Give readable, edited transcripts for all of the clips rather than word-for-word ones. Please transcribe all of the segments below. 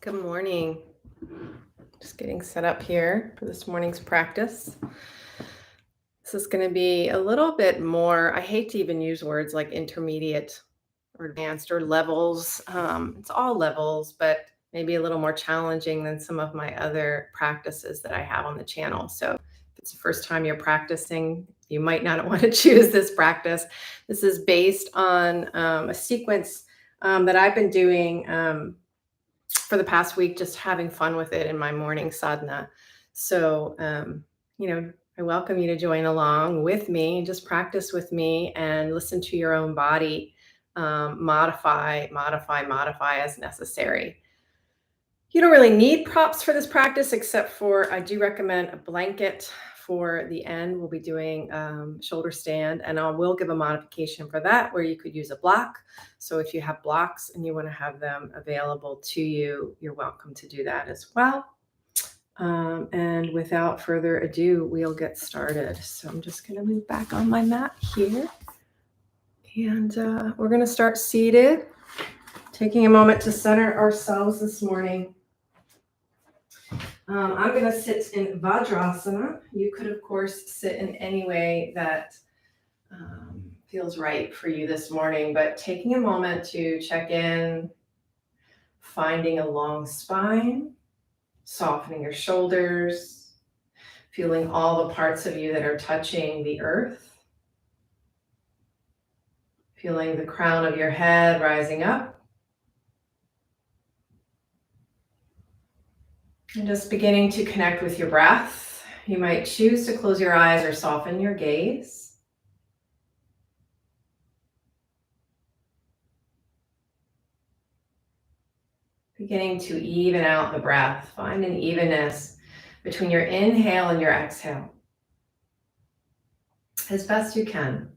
Good morning. Just getting set up here for this morning's practice. This is going to be a little bit more, I hate to even use words like intermediate or advanced or levels. It's all levels, but maybe a little more challenging than some of my other practices that I have on the channel. So if it's the first time you're practicing, you might not want to choose this practice. This is based on a sequence that I've been doing for the past week, just having fun with it in my morning sadhana. So, I welcome you to join along with me, just practice with me and listen to your own body, modify as necessary. You don't really need props for this practice, except for I do recommend a blanket for the end. We'll be doing shoulder stand, and I will give a modification for that where you could use a block. So if you have blocks and you want to have them available to you, you're welcome to do that as well. And without further ado, we'll get started. So I'm just going to move back on my mat here. And we're going to start seated, taking a moment to center ourselves this morning. I'm going to sit in Vajrasana. You could, of course, sit in any way that feels right for you this morning, but taking a moment to check in, finding a long spine, softening your shoulders, feeling all the parts of you that are touching the earth, feeling the crown of your head rising up, and just beginning to connect with your breath. You might choose to close your eyes or soften your gaze. Beginning to even out the breath. Find an evenness between your inhale and your exhale as best you can.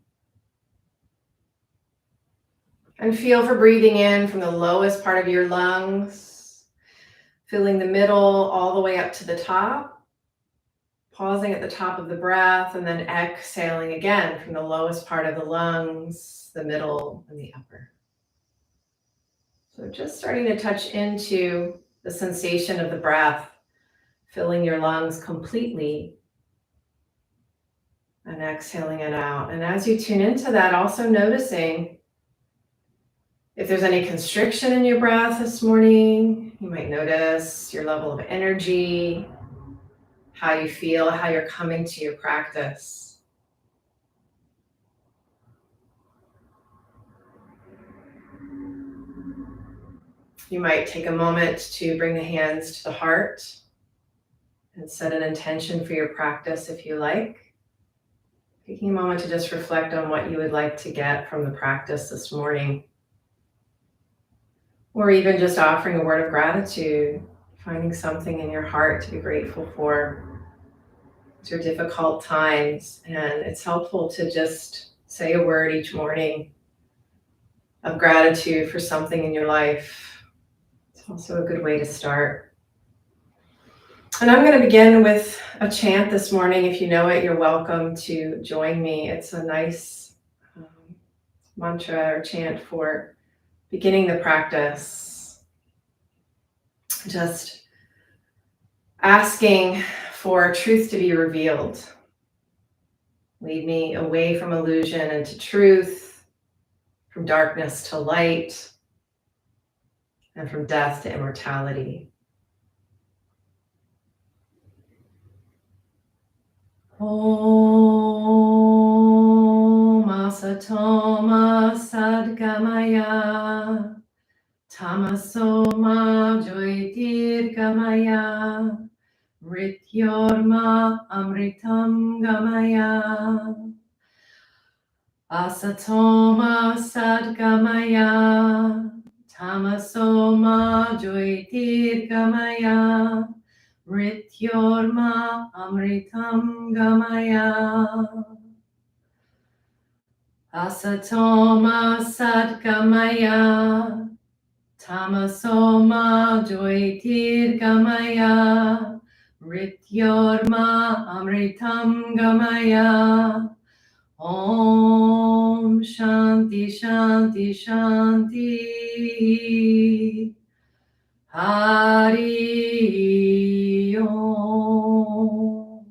And feel for breathing in from the lowest part of your lungs, filling the middle all the way up to the top, pausing at the top of the breath, and then exhaling again from the lowest part of the lungs, the middle, and the upper. So just starting to touch into the sensation of the breath, filling your lungs completely and exhaling it out. And as you tune into that, also noticing if there's any constriction in your breath this morning. You might notice your level of energy, how you feel, how you're coming to your practice. You might take a moment to bring the hands to the heart and set an intention for your practice if you like. Taking a moment to just reflect on what you would like to get from the practice this morning. Or even just offering a word of gratitude, finding something in your heart to be grateful for. These are difficult times, and it's helpful to just say a word each morning of gratitude for something in your life. It's also a good way to start. And I'm going to begin with a chant this morning. If you know it, you're welcome to join me. It's a nice mantra or chant for beginning the practice. Just asking for truth to be revealed. Lead me away from illusion and to truth, from darkness to light, and from death to immortality. Om Asatoma Sadgamaya Tamasoma Jyotirgamaya Mrityorma Amritam Gamaya Asatoma Sadgamaya Tamasoma Jyotirgamaya Mrityorma Amritam Gamaya Asatoma Sadgamaya Tamasoma Jyotirgamaya Mrityorma Amritam Gamaya Om Shanti Shanti Shanti Hari Om.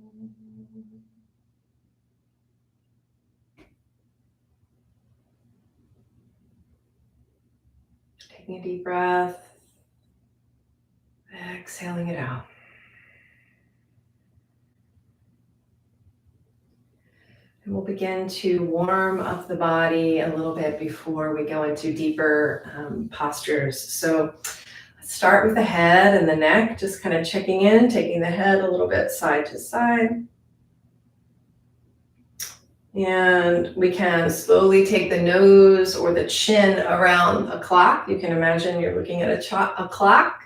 Taking a deep breath, exhaling it out. And we'll begin to warm up the body a little bit before we go into deeper postures. So let's start with the head and the neck, just kind of checking in, taking the head a little bit side to side. And we can slowly take the nose or the chin around a clock. You can imagine you're looking at a clock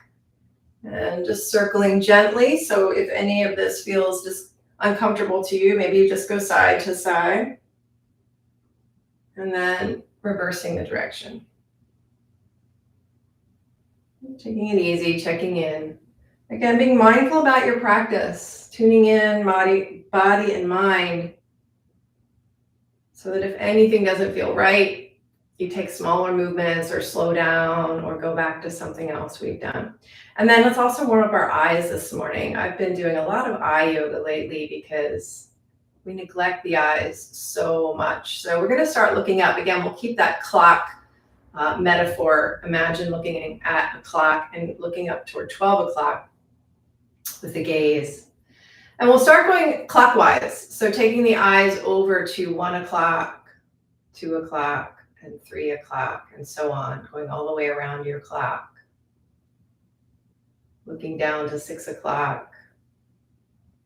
and just circling gently. So if any of this feels just uncomfortable to you, maybe you just go side to side and then reversing the direction. Taking it easy, checking in. Again, being mindful about your practice, tuning in body and mind, so that if anything doesn't feel right, you take smaller movements or slow down or go back to something else we've done. And then let's also warm up our eyes this morning. I've been doing a lot of eye yoga lately because we neglect the eyes so much. So we're going to start looking up. Again, we'll keep that clock metaphor. Imagine looking at a clock and looking up toward 12 o'clock with the gaze. And we'll start going clockwise. So taking the eyes over to 1 o'clock, 2 o'clock, and 3 o'clock, and so on, going all the way around your clock. Looking down to 6 o'clock,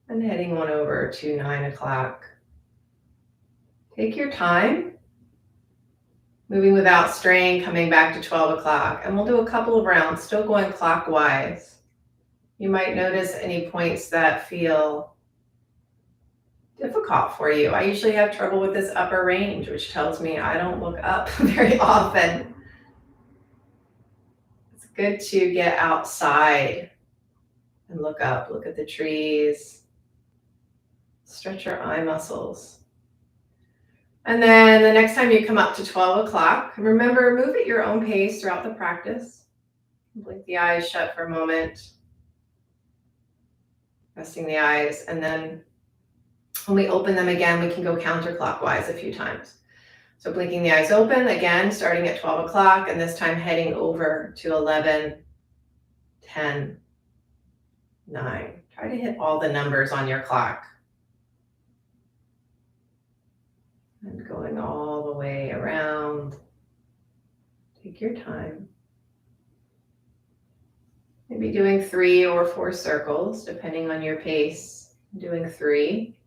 and heading on over to 9 o'clock. Take your time, moving without strain, coming back to 12 o'clock. And we'll do a couple of rounds, still going clockwise. You might notice any points that feel difficult for you. I usually have trouble with this upper range, which tells me I don't look up very often. It's good to get outside and look up, look at the trees, stretch your eye muscles. And then the next time you come up to 12 o'clock, remember, move at your own pace throughout the practice. Blink the eyes shut for a moment, resting the eyes, and then when we open them again, we can go counterclockwise a few times. So blinking the eyes open, again, starting at 12 o'clock, and this time heading over to 11, 10, 9. Try to hit all the numbers on your clock. And going all the way around. Take your time. Maybe doing 3 or 4 circles, depending on your pace. Doing 3.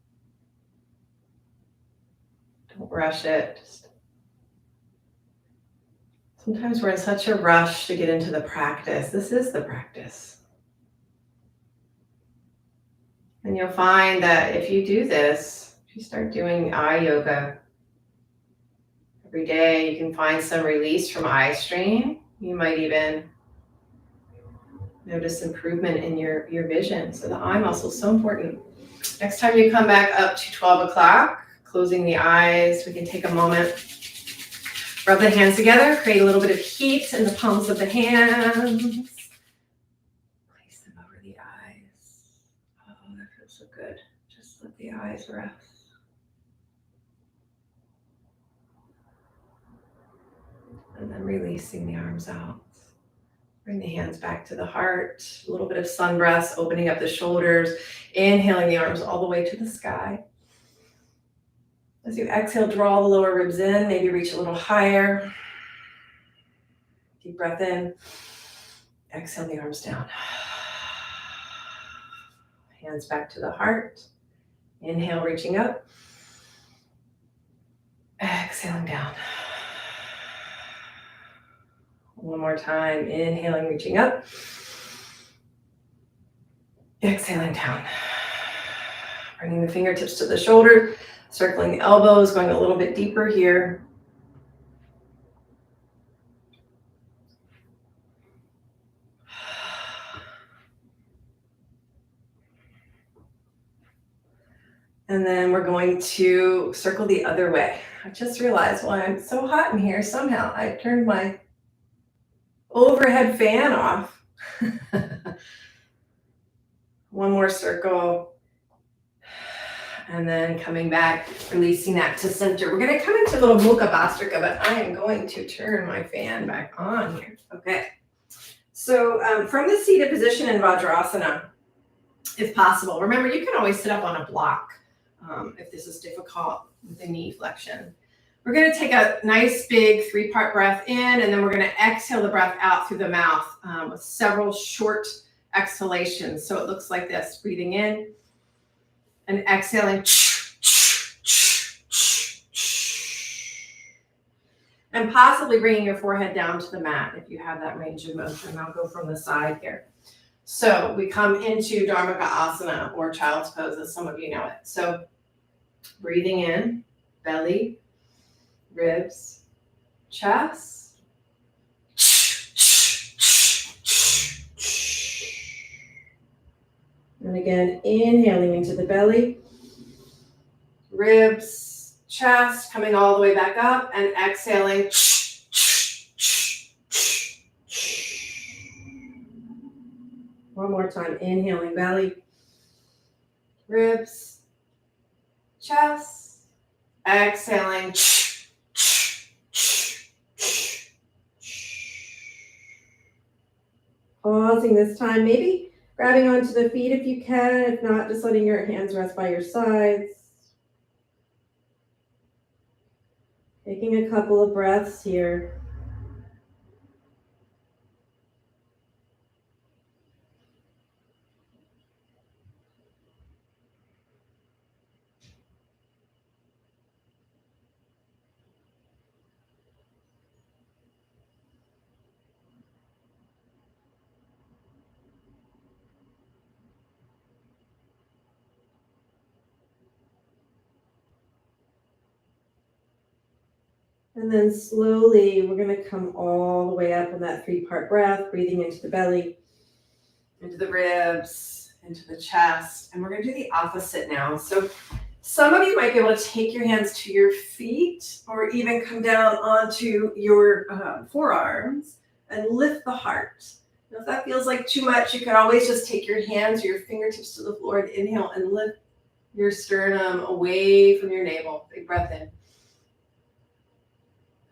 Don't rush it. Sometimes we're in such a rush to get into the practice. This is the practice. And you'll find that if you do this, if you start doing eye yoga every day, you can find some release from eye strain. You might even notice improvement in your vision. So the eye muscle is so important. Next time you come back up to 12 o'clock, closing the eyes, we can take a moment, rub the hands together, create a little bit of heat in the palms of the hands. Place them over the eyes. Oh, that feels so good. Just let the eyes rest. And then releasing the arms out. Bring the hands back to the heart. A little bit of sun breaths, opening up the shoulders, inhaling the arms all the way to the sky. As you exhale, draw the lower ribs in, maybe reach a little higher. Deep breath in. Exhale the arms down. Hands back to the heart. Inhale, reaching up. Exhaling down. One more time. Inhaling, reaching up. Exhaling down. Bringing the fingertips to the shoulder, circling the elbows, going a little bit deeper here. And then we're going to circle the other way. I just realized why I'm so hot in here. Somehow I turned my overhead fan off. One more circle. And then coming back, releasing that to center. We're going to come into a little Mukha Bhastrika, but I am going to turn my fan back on here. Okay. So from the seated position in Vajrasana, if possible, remember you can always sit up on a block if this is difficult with the knee flexion. We're going to take a nice big 3-part breath in, and then we're going to exhale the breath out through the mouth with several short exhalations. So it looks like this, breathing in and exhaling. And possibly bringing your forehead down to the mat if you have that range of motion. I'll go from the side here. So we come into Dharmaka Asana, or child's pose, as some of you know it. So breathing in, belly, ribs, chest. And again, inhaling into the belly, ribs, chest, coming all the way back up, and exhaling. One more time, inhaling belly, ribs, chest, exhaling. Pausing this time, maybe grabbing onto the feet if you can, if not, just letting your hands rest by your sides. Taking a couple of breaths here. And then slowly, we're going to come all the way up in that 3-part breath, breathing into the belly, into the ribs, into the chest. And we're going to do the opposite now. So some of you might be able to take your hands to your feet, or even come down onto your forearms and lift the heart. Now, if that feels like too much, you can always just take your hands or your fingertips to the floor and inhale and lift your sternum away from your navel. Big breath in.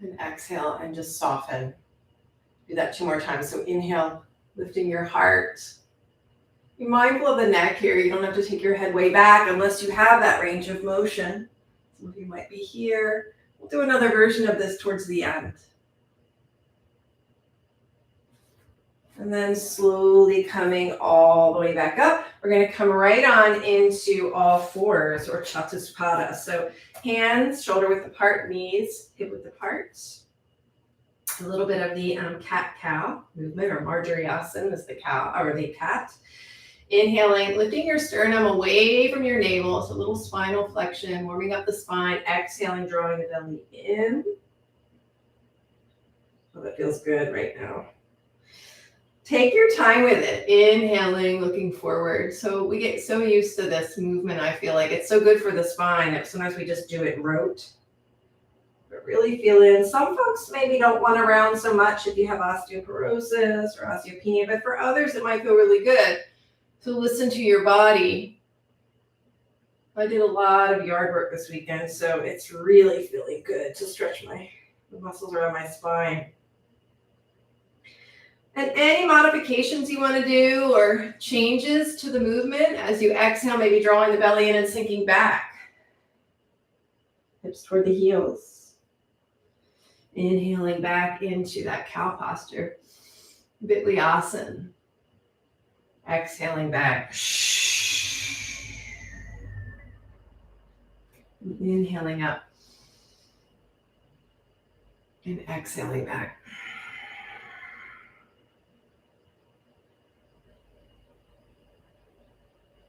And exhale and just soften. Do that 2 more times. So inhale, lifting your heart. Be mindful of the neck here. You don't have to take your head way back unless you have that range of motion. Some of you might be here. We'll do another version of this towards the end. And then slowly coming all the way back up. We're going to come right on into all fours, or Chatuspada. So hands shoulder width apart, knees hip width apart. A little bit of the cat-cow movement, or Marjariasana is the cow, or the cat. Inhaling, lifting your sternum away from your navel. So a little spinal flexion, warming up the spine. Exhaling, drawing the belly in. Oh, that feels good right now. Take your time with it. Inhaling, looking forward. So we get so used to this movement, I feel like. It's so good for the spine that sometimes we just do it rote. But really feel in. Some folks maybe don't want to round so much if you have osteoporosis or osteopenia, but for others it might feel really good to listen to your body. I did a lot of yard work this weekend, so it's really feeling good to stretch the muscles around my spine. And any modifications you want to do or changes to the movement as you exhale, maybe drawing the belly in and sinking back. Hips toward the heels. Inhaling back into that cow posture. Vinyasana. Exhaling back. Inhaling up. And exhaling back.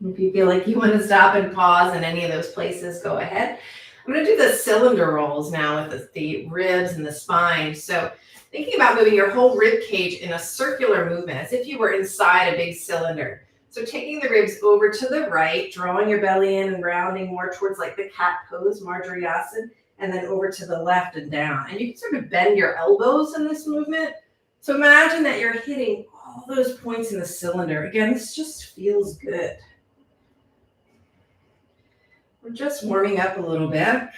If you feel like you want to stop and pause in any of those places, go ahead. I'm going to do the cylinder rolls now with the ribs and the spine. So thinking about moving your whole rib cage in a circular movement, as if you were inside a big cylinder. So taking the ribs over to the right, drawing your belly in and rounding more towards like the cat pose, Marjariasana, and then over to the left and down. And you can sort of bend your elbows in this movement. So imagine that you're hitting all those points in the cylinder. Again, this just feels good. We're just warming up a little bit.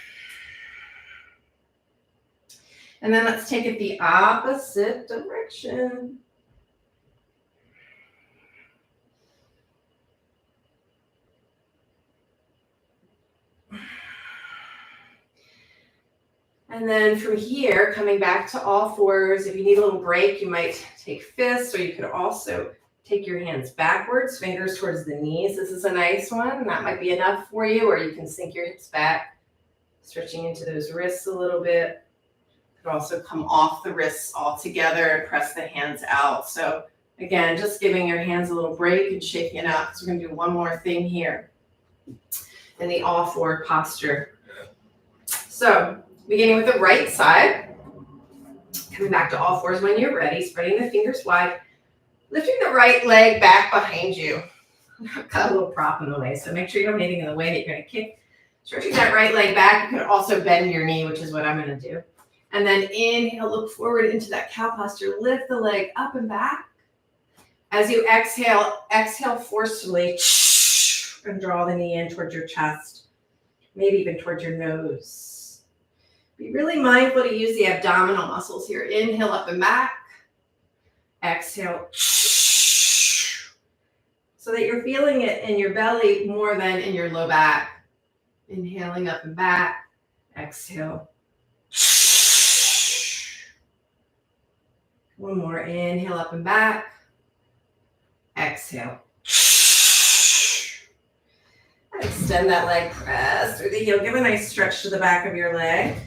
And then let's take it the opposite direction. And then from here, coming back to all fours, if you need a little break, you might take fists, or you could also take your hands backwards, fingers towards the knees. This is a nice one. That might be enough for you, or you can sink your hips back, stretching into those wrists a little bit. You could also come off the wrists altogether and press the hands out. So again, just giving your hands a little break and shaking it out, because we're going to do one more thing here in the all four posture. So beginning with the right side, coming back to all fours when you're ready, spreading the fingers wide, lifting the right leg back behind you. I've got a little prop in the way, so make sure you don't have anything in the way that you're going to kick. Stretching that right leg back. You can also bend your knee, which is what I'm going to do. And then inhale, look forward into that cow posture. Lift the leg up and back. As you exhale, exhale forcefully and draw the knee in towards your chest, maybe even towards your nose. Be really mindful to use the abdominal muscles here. Inhale up and back. Exhale. So that you're feeling it in your belly more than in your low back. Inhaling up and back. Exhale. One more. Inhale up and back. Exhale. Extend that leg, press through the heel. Give a nice stretch to the back of your leg.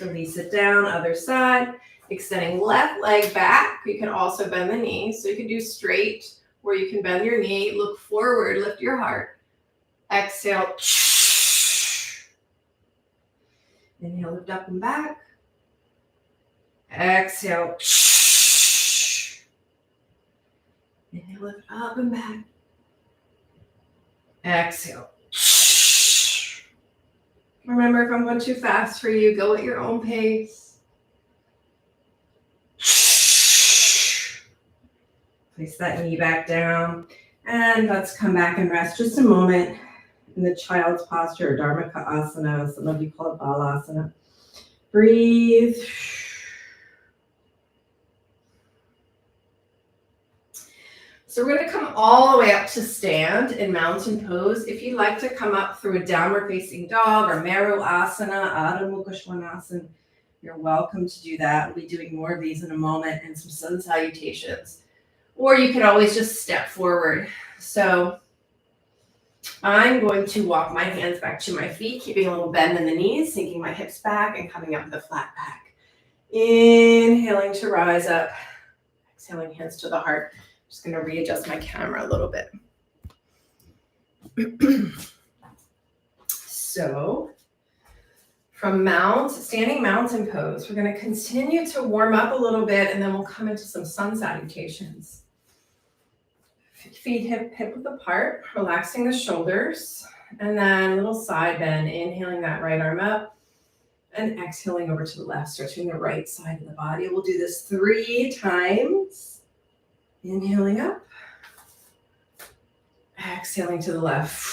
Release it down, other side. Extending left leg back. You can also bend the knee. So you can do straight, or you can bend your knee. Look forward, lift your heart. Exhale. Inhale, lift up and back. Exhale. Inhale, lift up and back. Exhale. Remember, if I'm going too fast for you, go at your own pace. Place that knee back down. And let's come back and rest just a moment in the child's posture, or Dharmaka Asana. Some of you call it Balasana. Breathe. So we're going to come all the way up to stand in mountain pose. If you'd like to come up through a downward facing dog or Meru Asana, Adho Mukha Svanasana, you're welcome to do that. We'll be doing more of these in a moment, and some sun salutations. Or you could always just step forward. So I'm going to walk my hands back to my feet, keeping a little bend in the knees, sinking my hips back and coming up with a flat back. Inhaling to rise up. Exhaling, hands to the heart. Just going to readjust my camera a little bit. So from standing mountain pose, we're going to continue to warm up a little bit, and then we'll come into some sun salutations. Feet hip width apart, relaxing the shoulders, and then a little side bend, inhaling that right arm up and exhaling over to the left, stretching the right side of the body. We'll do this 3 times. Inhaling up, exhaling to the left.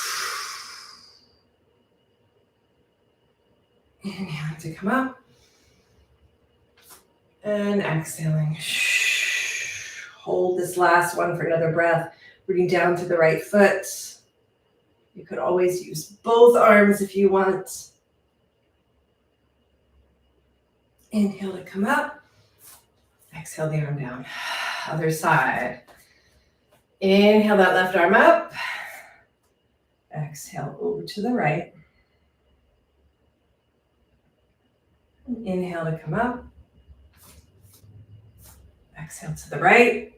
Inhaling to come up, and exhaling. Hold this last one for another breath. Rooting down to the right foot. You could always use both arms if you want. Inhale to come up. Exhale the arm down. Other side. Inhale that left arm up. Exhale over to the right. Inhale to come up. Exhale to the right.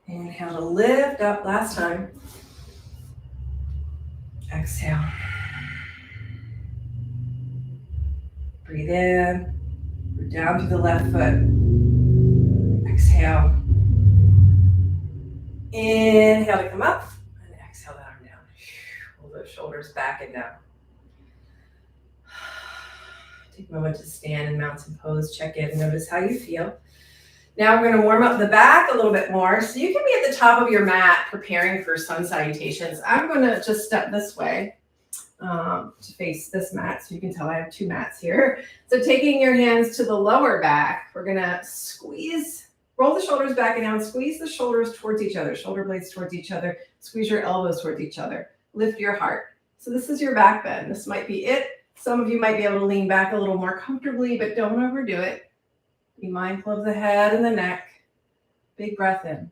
Inhale to lift up, last time. Exhale. Breathe in. Root down to the left foot. Exhale. Inhale to come up. And exhale that arm down. Pull those shoulders back and down. Take a moment to stand in mountain pose. Check in. Notice how you feel. Now we're going to warm up the back a little bit more. So you can be at the top of your mat preparing for sun salutations. I'm going to just step this way to face this mat. So you can tell I have two mats here. So taking your hands to the lower back, we're going to squeeze, roll the shoulders back and down, squeeze the shoulders towards each other, shoulder blades towards each other, squeeze your elbows towards each other, lift your heart. So this is your back bend. This might be it. Some of you might be able to lean back a little more comfortably, but don't overdo it. Be mindful of the head and the neck. Big breath in.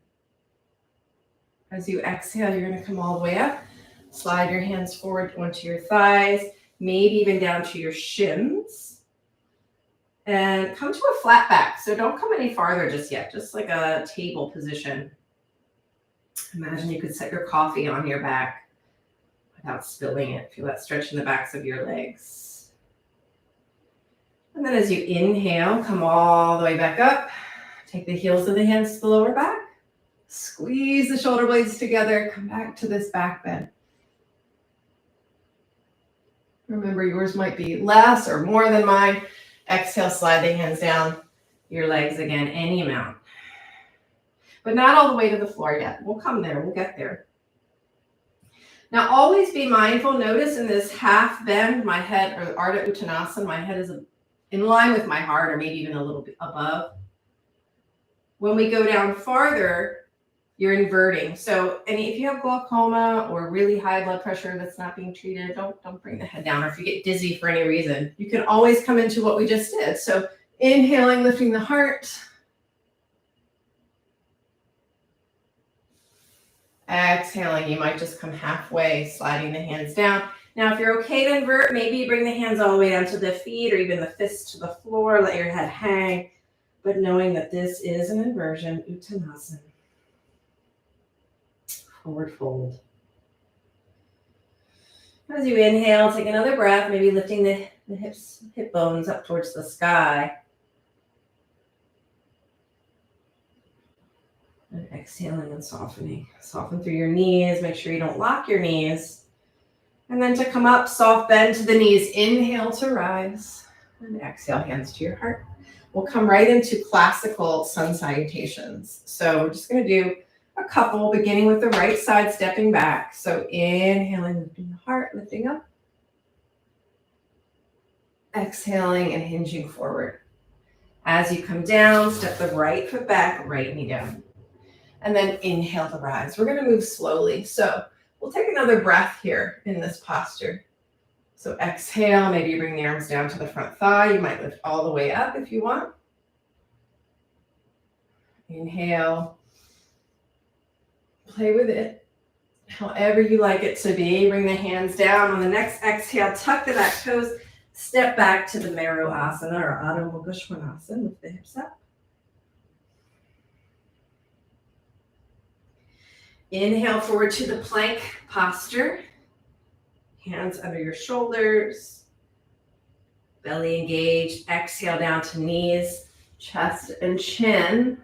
As you exhale, you're going to come all the way up. Slide your hands forward onto your thighs, maybe even down to your shins. And come to a flat back. So don't come any farther just yet, just like a table position. Imagine you could set your coffee on your back without spilling it. Feel that stretch in the backs of your legs. And then as you inhale, come all the way back up. Take the heels of the hands to the lower back. Squeeze the shoulder blades together. Come back to this back bend. Remember, yours might be less or more than mine. Exhale, slide the hands down your legs again, any amount. But not all the way to the floor yet. We'll come there. We'll get there. Now, always be mindful. Notice in this half bend, my head, or Ardha Uttanasana, my head is in line with my heart, or maybe even a little bit above. When we go down farther, you're inverting. So if you have glaucoma or really high blood pressure that's not being treated, don't bring the head down. Or if you get dizzy for any reason, you can always come into what we just did. So inhaling, lifting the heart. Exhaling, you might just come halfway, sliding the hands down. Now, if you're okay to invert, maybe you bring the hands all the way down to the feet or even the fists to the floor, let your head hang. But knowing that this is an inversion, Uttanasana. Forward fold. As you inhale, take another breath, maybe lifting the hip bones up towards the sky. And exhaling and softening. Soften through your knees. Make sure you don't lock your knees. And then to come up, soft bend to the knees. Inhale to rise. And exhale, hands to your heart. We'll come right into classical sun salutations. So we're just going to do a couple, beginning with the right side, stepping back. So inhaling, lifting the heart, lifting up. Exhaling and hinging forward. As you come down, step the right foot back, right knee down. And then inhale to rise. We're going to move slowly. So we'll take another breath here in this posture. So exhale, maybe you bring the arms down to the front thigh. You might lift all the way up if you want. Inhale. Play with it however you like it to be. Bring the hands down. On the next exhale, tuck the back toes. Step back to the Meru Asana or Adho Mukha Svanasana. Lift the hips up. Inhale forward to the plank posture. Hands under your shoulders. Belly engaged. Exhale down to knees, chest, and chin.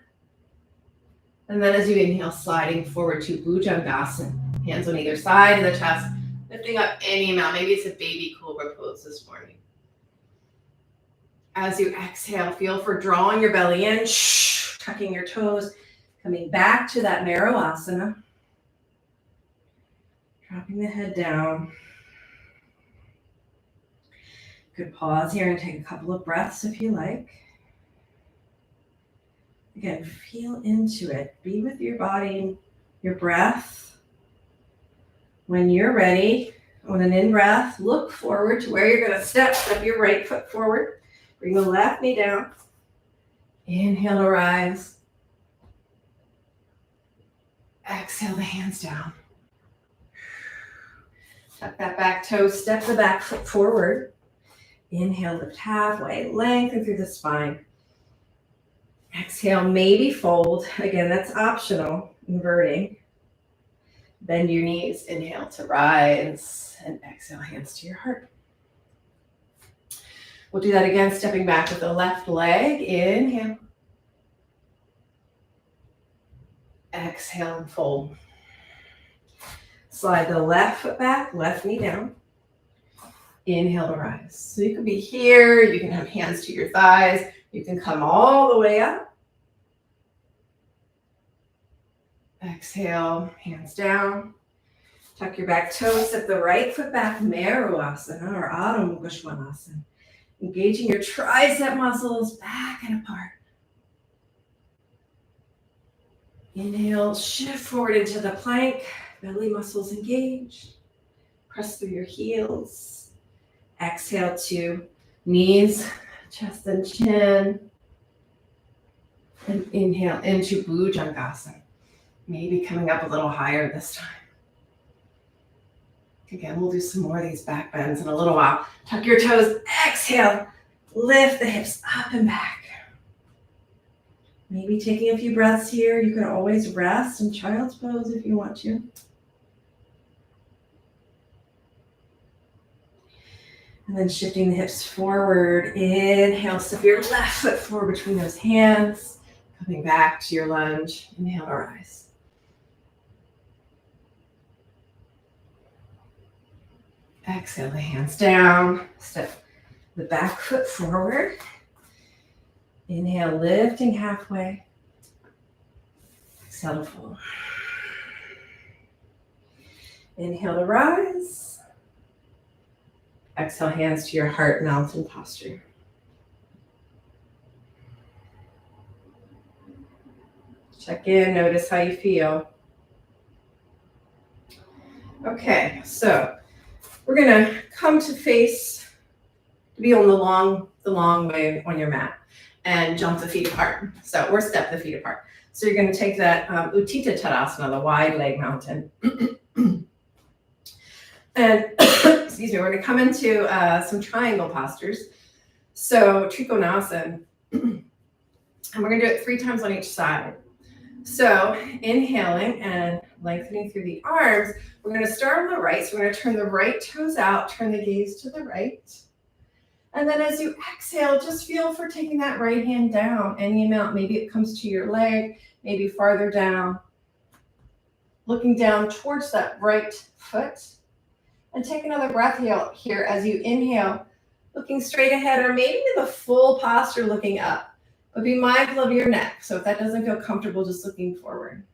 And then as you inhale, sliding forward to Bhujangasana. Hands on either side of the chest, lifting up any amount. Maybe it's a baby cobra pose this morning. As you exhale, feel for drawing your belly in, tucking your toes, coming back to that Meru Asana. Dropping the head down. Good pause here and take a couple of breaths if you like. Again, feel into it. Be with your body, your breath. When you're ready, on an in-breath, look forward to where you're going to step. Step your right foot forward. Bring the left knee down. Inhale to rise. Exhale the hands down. Tuck that back toe. Step the back foot forward. Inhale, lift halfway. Lengthen through the spine. Exhale, maybe fold. Again, that's optional. Inverting. Bend your knees. Inhale to rise. And exhale, hands to your heart. We'll do that again, stepping back with the left leg. Inhale. Exhale and fold. Slide the left foot back, left knee down. Inhale to rise. So you can be here, you can have hands to your thighs, you can come all the way up. Exhale, hands down. Tuck your back toes, step the right foot back, Meruasana or Adho Mukha Svanasana. Engaging your tricep muscles back and apart. Inhale, shift forward into the plank, belly muscles engaged. Press through your heels. Exhale to knees, chest and chin. And inhale into Bhujangasana. Maybe coming up a little higher this time. Again, we'll do some more of these back bends in a little while. Tuck your toes, exhale, lift the hips up and back. Maybe taking a few breaths here. You can always rest in child's pose if you want to. And then shifting the hips forward. Inhale, step your left foot forward between those hands. Coming back to your lunge. Inhale to rise. Exhale the hands down. Step the back foot forward. Inhale, lifting halfway. Exhale to fold. Inhale to rise. Exhale, hands to your heart, mountain posture. Check in, notice how you feel. Okay, so we're gonna come to face, to be on the long way on your mat and jump the feet apart. So, or step the feet apart. So you're gonna take that Utthita Tadasana, the wide leg mountain. And, excuse me, we're gonna come into some triangle postures. So Trikonasana, and we're gonna do it 3 times on each side. So inhaling and lengthening through the arms, we're gonna start on the right. So we're gonna turn the right toes out, turn the gaze to the right. And then as you exhale, just feel for taking that right hand down, any amount. Maybe it comes to your leg, maybe farther down. Looking down towards that right foot. And take another breath here as you inhale, looking straight ahead, or maybe the full posture looking up. But be mindful of your neck. So if that doesn't feel comfortable, just looking forward.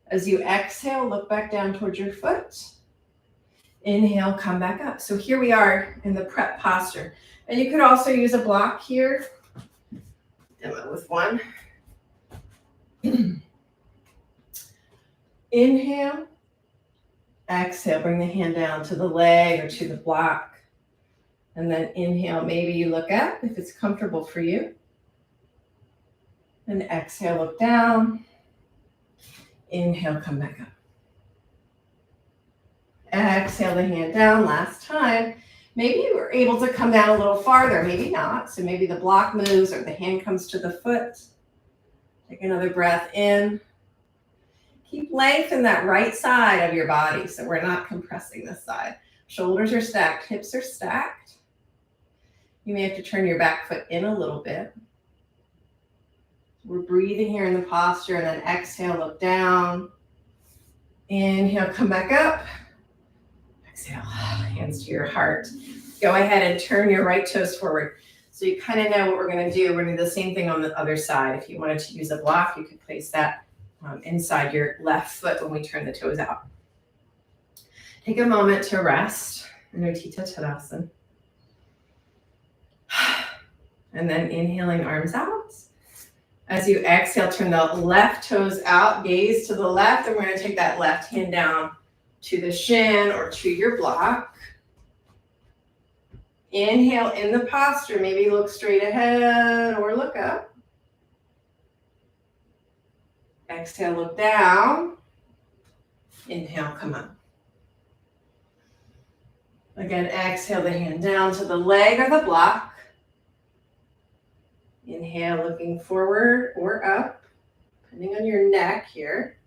As you exhale, look back down towards your foot. Inhale, come back up. So here we are in the prep posture. And you could also use a block here. Demo with one. Inhale. Exhale, bring the hand down to the leg or to the block. And then inhale, maybe you look up if it's comfortable for you. And exhale, look down. Inhale, come back up. Exhale the hand down, last time. Maybe you were able to come down a little farther, maybe not. So maybe the block moves or the hand comes to the foot. Take another breath in. Keep length in that right side of your body so we're not compressing this side. Shoulders are stacked, hips are stacked. You may have to turn your back foot in a little bit. We're breathing here in the posture, and then exhale, look down. Inhale, come back up. Exhale, hands to your heart. Go ahead and turn your right toes forward. So you kind of know what we're going to do. We're going to do the same thing on the other side. If you wanted to use a block, you could place that inside your left foot when we turn the toes out. Take a moment to rest in Utthita Tadasana. And then inhaling, arms out. As you exhale, turn the left toes out, gaze to the left, and we're going to take that left hand down to the shin or to your block. Inhale in the posture, maybe look straight ahead or look up. Exhale, look down. Inhale, come up. Again, exhale the hand down to the leg or the block. Inhale, looking forward or up, depending on your neck here.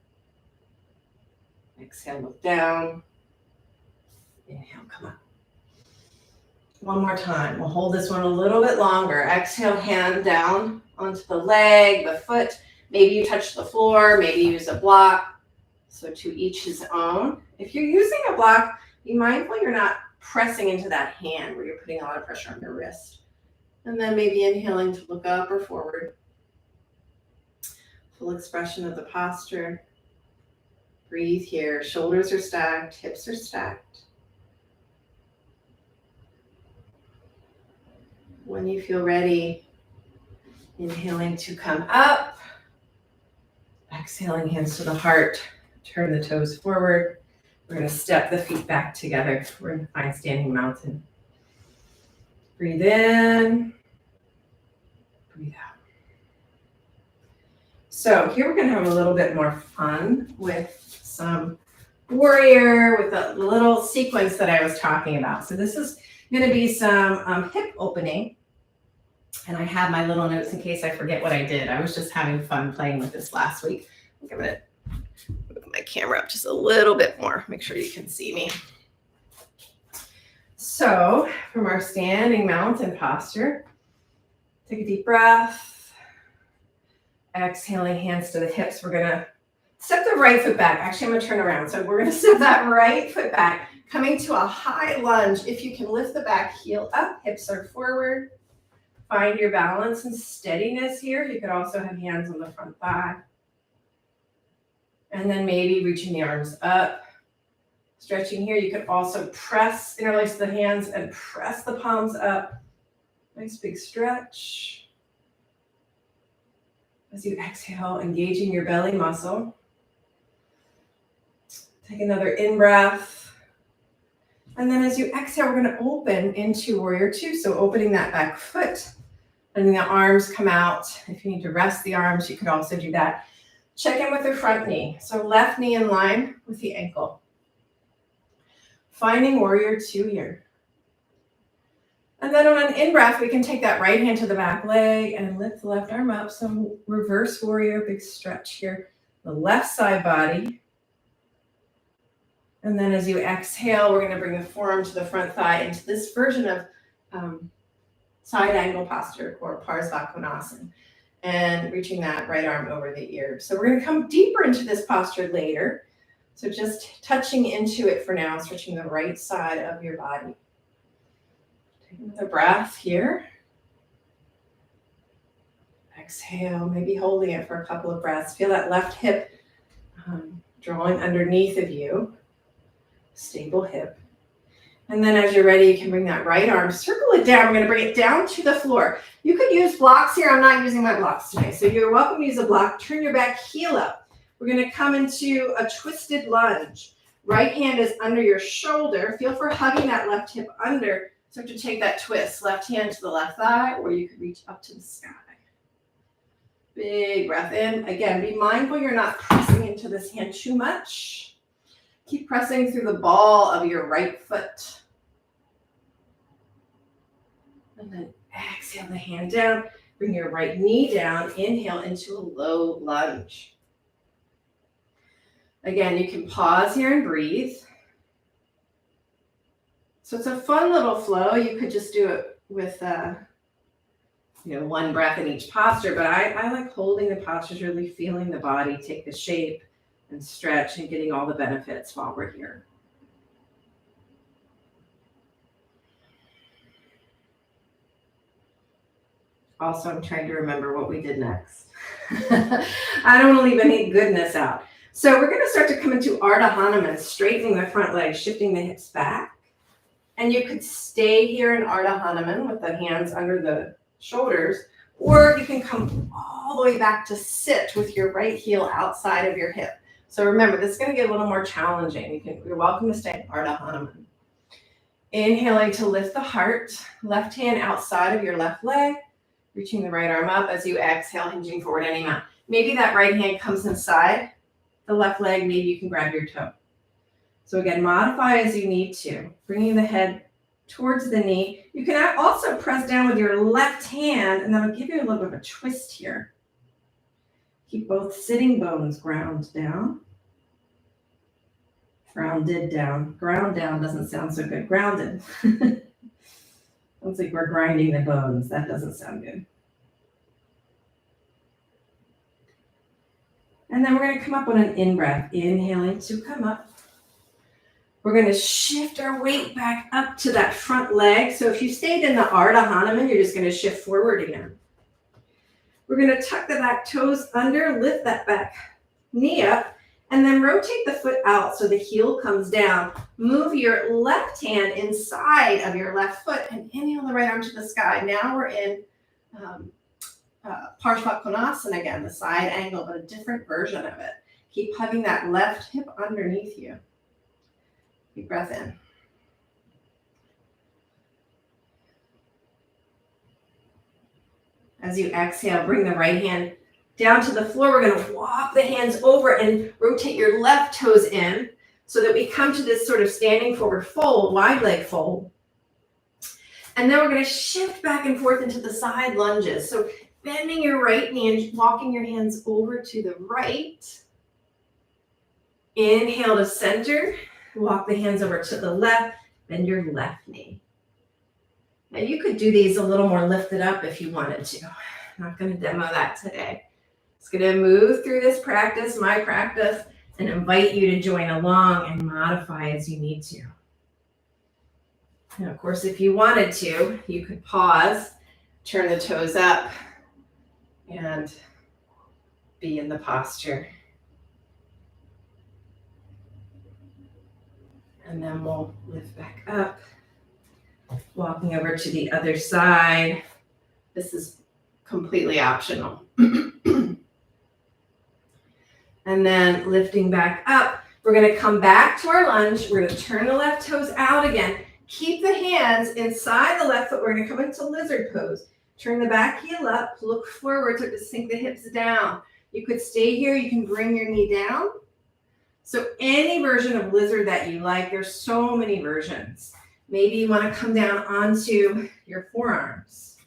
Exhale, look down. Inhale, come up. One more time. We'll hold this one a little bit longer. Exhale, hand down onto the leg, the foot. Maybe you touch the floor, maybe use a block. So to each his own. If you're using a block, be mindful you're not pressing into that hand where you're putting a lot of pressure on your wrist. And then maybe inhaling to look up or forward. Full expression of the posture. Breathe here. Shoulders are stacked, hips are stacked. When you feel ready, inhaling to come up. Exhaling, hands to the heart. Turn the toes forward. We're going to step the feet back together. We're going to find standing mountain. Breathe in. Breathe out. So here we're going to have a little bit more fun with some warrior, with the little sequence that I was talking about. So this is going to be some hip opening. And I have my little notes in case I forget what I did. I was just having fun playing with this last week. I'm going to move my camera up just a little bit more. Make sure you can see me. So from our standing mountain posture, take a deep breath. Exhaling, hands to the hips. We're going to step the right foot back. Actually, I'm going to turn around. So we're going to step that right foot back, coming to a high lunge. If you can lift the back heel up, hips are forward. Find your balance and steadiness here. You could also have hands on the front thigh. And then maybe reaching the arms up. Stretching here. You could also press, interlace the hands and press the palms up. Nice big stretch. As you exhale, engaging your belly muscle. Take another in-breath. And then as you exhale, we're going to open into warrior two. So opening that back foot, letting the arms come out. If you need to rest the arms, you could also do that. Check in with the front knee. So left knee in line with the ankle. Finding warrior two here. And then on an in-breath, we can take that right hand to the back leg and lift the left arm up. So reverse warrior, big stretch here. The left side body. And then as you exhale, we're going to bring the forearm to the front thigh into this version of side angle posture or Parsvakonasana. And reaching that right arm over the ear. So we're going to come deeper into this posture later. So just touching into it for now, stretching the right side of your body. Take another breath here. Exhale, maybe holding it for a couple of breaths. Feel that left hip drawing underneath of you. Stable hip. And then as you're ready, you can bring that right arm, circle it down. We're going to bring it down to the floor. You could use blocks here. I'm not using my blocks today. So you're welcome to use a block. Turn your back heel up. We're going to come into a twisted lunge. Right hand is under your shoulder. Feel for hugging that left hip under. So to take that twist, left hand to the left thigh, or you could reach up to the sky. Big breath in. Again, be mindful you're not pressing into this hand too much. Keep pressing through the ball of your right foot. And then exhale the hand down. Bring your right knee down. Inhale into a low lunge. Again, you can pause here and breathe. So it's a fun little flow. You could just do it with one breath in each posture, but I like holding the postures, really feeling the body take the shape and stretch and getting all the benefits while we're here. Also, I'm trying to remember what we did next. I don't want to leave any goodness out. So we're going to start to come into Ardha Hanuman, straightening the front leg, shifting the hips back. And you could stay here in Ardha Hanuman with the hands under the shoulders, or you can come all the way back to sit with your right heel outside of your hip. So remember, this is going to get a little more challenging. You're welcome to stay in Ardha Hanuman. Inhaling to lift the heart, left hand outside of your left leg, reaching the right arm up as you exhale, hinging forward any amount. Maybe that right hand comes inside the left leg, maybe you can grab your toe. So again, modify as you need to, bringing the head towards the knee. You can also press down with your left hand, and that'll give you a little bit of a twist here. Keep both sitting bones ground down. Grounded down. Ground down doesn't sound so good. Grounded. Sounds like we're grinding the bones. That doesn't sound good. And then we're going to come up on an in-breath. Inhaling to come up. We're going to shift our weight back up to that front leg. So if you stayed in the Ardha Hanuman, you're just going to shift forward again. We're going to tuck the back toes under, lift that back knee up, and then rotate the foot out so the heel comes down. Move your left hand inside of your left foot and inhale the right arm to the sky. Now we're in Parshva again, the side angle, but a different version of it. Keep hugging that left hip underneath you. Deep breath in. As you exhale, bring the right hand down to the floor. We're going to walk the hands over and rotate your left toes in so that we come to this sort of standing forward fold, wide leg fold. And then we're going to shift back and forth into the side lunges. So bending your right knee and walking your hands over to the right. Inhale to center. Walk the hands over to the left. Bend your left knee. Now you could do these a little more lifted up if you wanted to. I'm not going to demo that today. It's going to move through this practice, my practice, and invite you to join along and modify as you need to. And of course, if you wanted to, you could pause, turn the toes up, and be in the posture. And then we'll lift back up, walking over to the other side. This is completely optional. And then lifting back up, we're going to come back to our lunge. We're going to turn the left toes out again. Keep the hands inside the left foot. We're going to come into lizard pose. Turn the back heel up, look forward to sink the hips down. You could stay here. You can bring your knee down. So any version of lizard that you like, there's so many versions. Maybe you want to come down onto your forearms.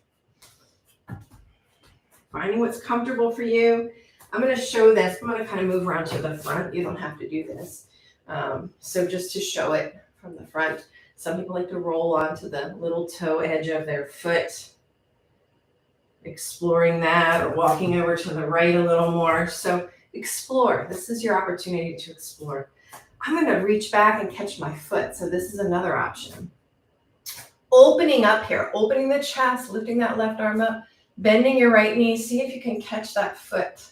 Finding what's comfortable for you. I'm going to show this. I'm going to kind of move around to the front. You don't have to do this. So just to show it from the front. Some people like to roll onto the little toe edge of their foot. Exploring that, or walking over to the right a little more. So explore. This is your opportunity to explore. I'm going to reach back and catch my foot. So this is another option. Opening up here, opening the chest, lifting that left arm up, bending your right knee. See if you can catch that foot.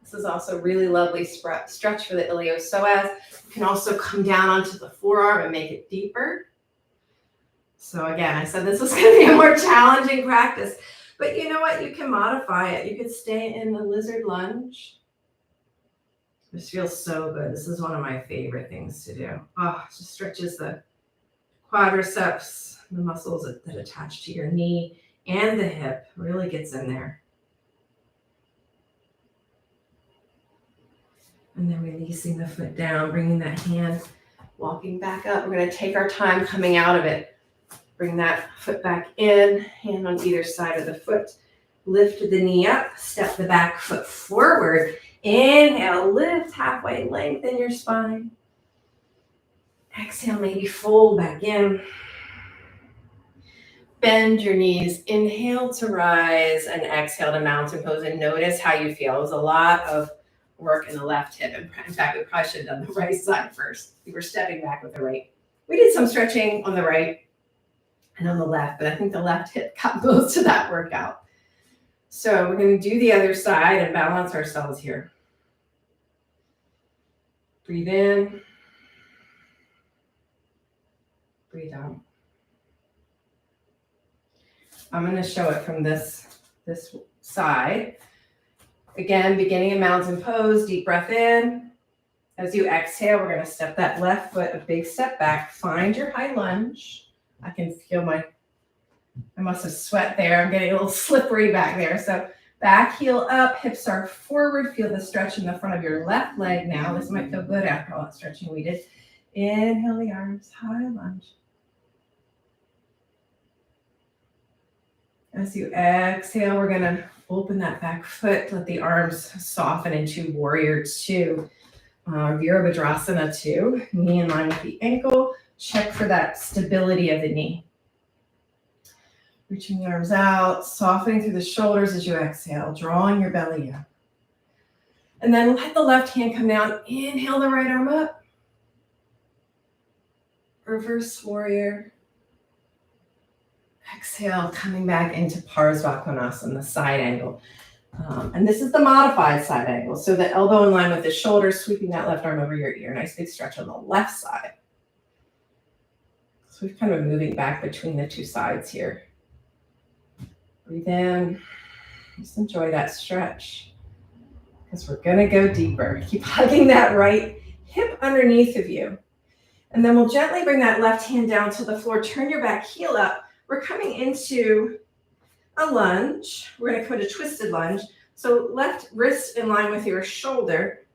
This is also a really lovely stretch for the iliopsoas. You can also come down onto the forearm and make it deeper. So again, I said this was going to be a more challenging practice. But you know what? You can modify it. You could stay in the lizard lunge. This feels so good. This is one of my favorite things to do. Oh, it just stretches the quadriceps, the muscles that attach to your knee and the hip. Really gets in there. And then releasing the foot down, bringing that hand, walking back up. We're going to take our time coming out of it. Bring that foot back in, hand on either side of the foot. Lift the knee up, step the back foot forward. Inhale, lift halfway, lengthen your spine. Exhale, maybe fold back in. Bend your knees. Inhale to rise and exhale to mountain pose. And notice how you feel. It was a lot of work in the left hip. In fact, we probably should have done the right side first. We were stepping back with the right. We did some stretching on the right and on the left, but I think the left hip got most of that workout. So we're going to do the other side and balance ourselves here. Breathe in. Breathe out. I'm going to show it from this side. Again, beginning in mountain pose, deep breath in. As you exhale, we're going to step that left foot a big step back. Find your high lunge. I can feel I must have sweat there. I'm getting a little slippery back there. So back heel up, hips are forward. Feel the stretch in the front of your left leg now. This might feel good after all that stretching we did. Inhale the arms, high lunge. As you exhale, we're going to open that back foot. Let the arms soften into warrior two. Virabhadrasana 2, knee in line with the ankle. Check for that stability of the knee. Reaching the arms out, softening through the shoulders as you exhale, drawing your belly up. And then let the left hand come down. Inhale the right arm up. Reverse warrior. Exhale, coming back into Parsvakonasana, the side angle. And this is the modified side angle. So the elbow in line with the shoulder, sweeping that left arm over your ear. Nice big stretch on the left side. So we're kind of moving back between the two sides here. Breathe in. Just enjoy that stretch because we're going to go deeper. Keep hugging that right hip underneath of you. And then we'll gently bring that left hand down to the floor. Turn your back heel up. We're coming into a lunge. We're going to come to twisted lunge. So left wrist in line with your shoulder.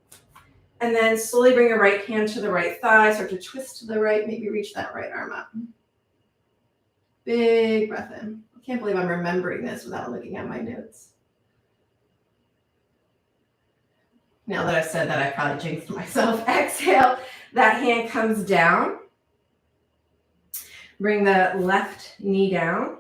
And then slowly bring your right hand to the right thigh. Start to twist to the right. Maybe reach that right arm up. Big breath in. I can't believe I'm remembering this without looking at my notes. Now that I've said that, I probably jinxed myself. Exhale. That hand comes down. Bring the left knee down.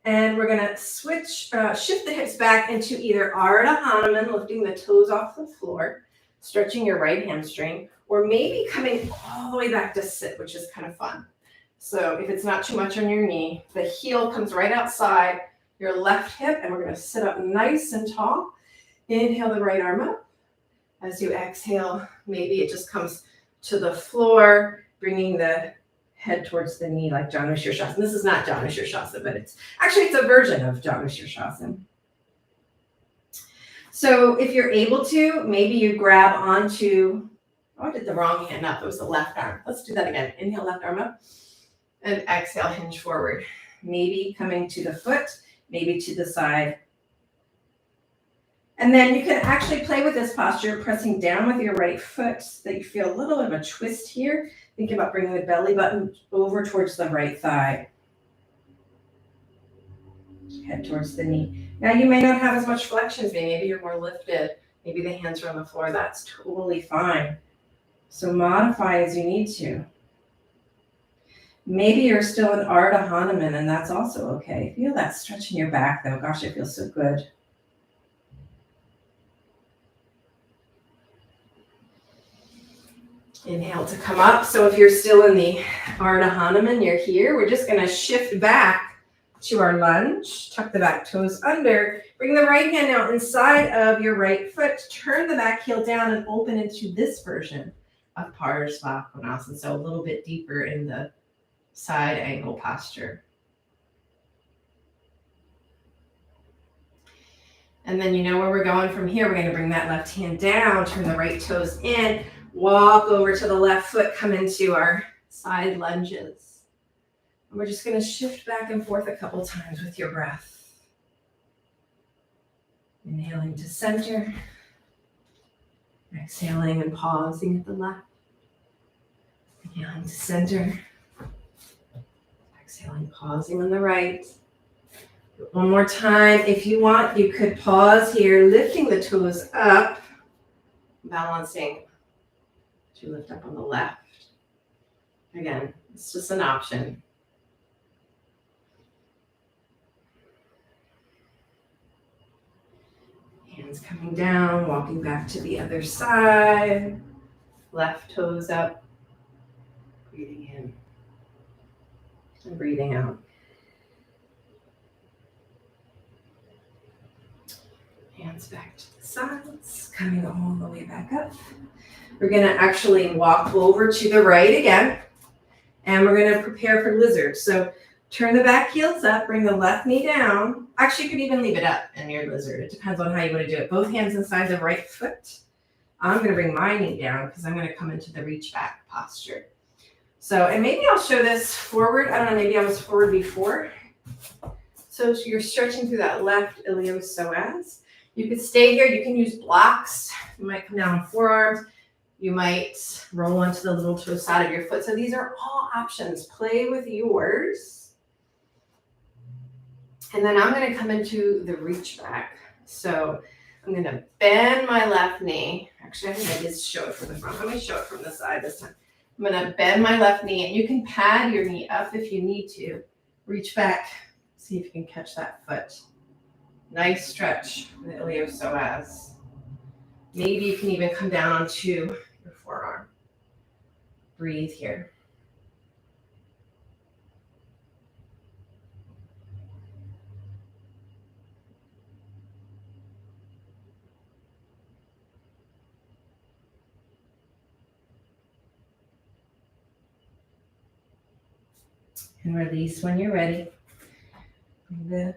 And we're going to shift the hips back into either Ardha Hanuman, lifting the toes off the floor, stretching your right hamstring, or maybe coming all the way back to sit, which is kind of fun. So if it's not too much on your knee, the heel comes right outside your left hip, and we're going to sit up nice and tall. Inhale the right arm up. As you exhale, maybe it just comes to the floor, bringing the head towards the knee like Janu Shirshasana. This is not Janu Shirshasana, but it's a version of Janu Shirshasana. So if you're able to, maybe you grab onto, I did the wrong hand up. It was the left arm. Let's do that again. Inhale, left arm up. And exhale, hinge forward. Maybe coming to the foot, maybe to the side. And then you can actually play with this posture, pressing down with your right foot so that you feel a little bit of a twist here. Think about bringing the belly button over towards the right thigh. Head towards the knee. Now you may not have as much flexion as me. Maybe you're more lifted. Maybe the hands are on the floor. That's totally fine. So modify as you need to. Maybe you're still in Ardha Hanuman, and that's also okay. Feel that stretch in your back, though. Gosh, it feels so good. Inhale to come up. So if you're still in the Ardha Hanuman, you're here. We're just going to shift back to our lunge. Tuck the back toes under. Bring the right hand out inside of your right foot. Turn the back heel down and open into this version of Parsvakonasana. So a little bit deeper in the side angle posture. And then you know where we're going from here. We're going to bring that left hand down, turn the right toes in, walk over to the left foot, come into our side lunges. And we're just going to shift back and forth a couple times with your breath. Inhaling to center. Exhaling and pausing at the left. Inhaling to center. Exhaling, pausing on the right. One more time. If you want, you could pause here, lifting the toes up, balancing to lift up on the left. Again, it's just an option. Hands coming down, walking back to the other side. Left toes up. Breathing in and breathing out. Hands back to the sides, coming all the way back up. We're going to actually walk over to the right again, and we're going to prepare for lizard. So turn the back heels up, bring the left knee down. Actually, you could even leave it up in your lizard. It depends on how you want to do it. Both hands inside the right foot. I'm going to bring my knee down because I'm going to come into the reach back posture. So, and maybe I'll show this forward. I don't know, maybe I was forward before. So you're stretching through that left iliopsoas. You could stay here. You can use blocks. You might come down on forearms. You might roll onto the little toe side of your foot. So these are all options. Play with yours. And then I'm going to come into the reach back. So I'm going to bend my left knee. Actually, I think I did show it from the front. Let me show it from the side this time. I'm going to bend my left knee, and you can pad your knee up if you need to. Reach back. See if you can catch that foot. Nice stretch in the iliopsoas. Maybe you can even come down onto your forearm. Breathe here. And release when you're ready. Bring the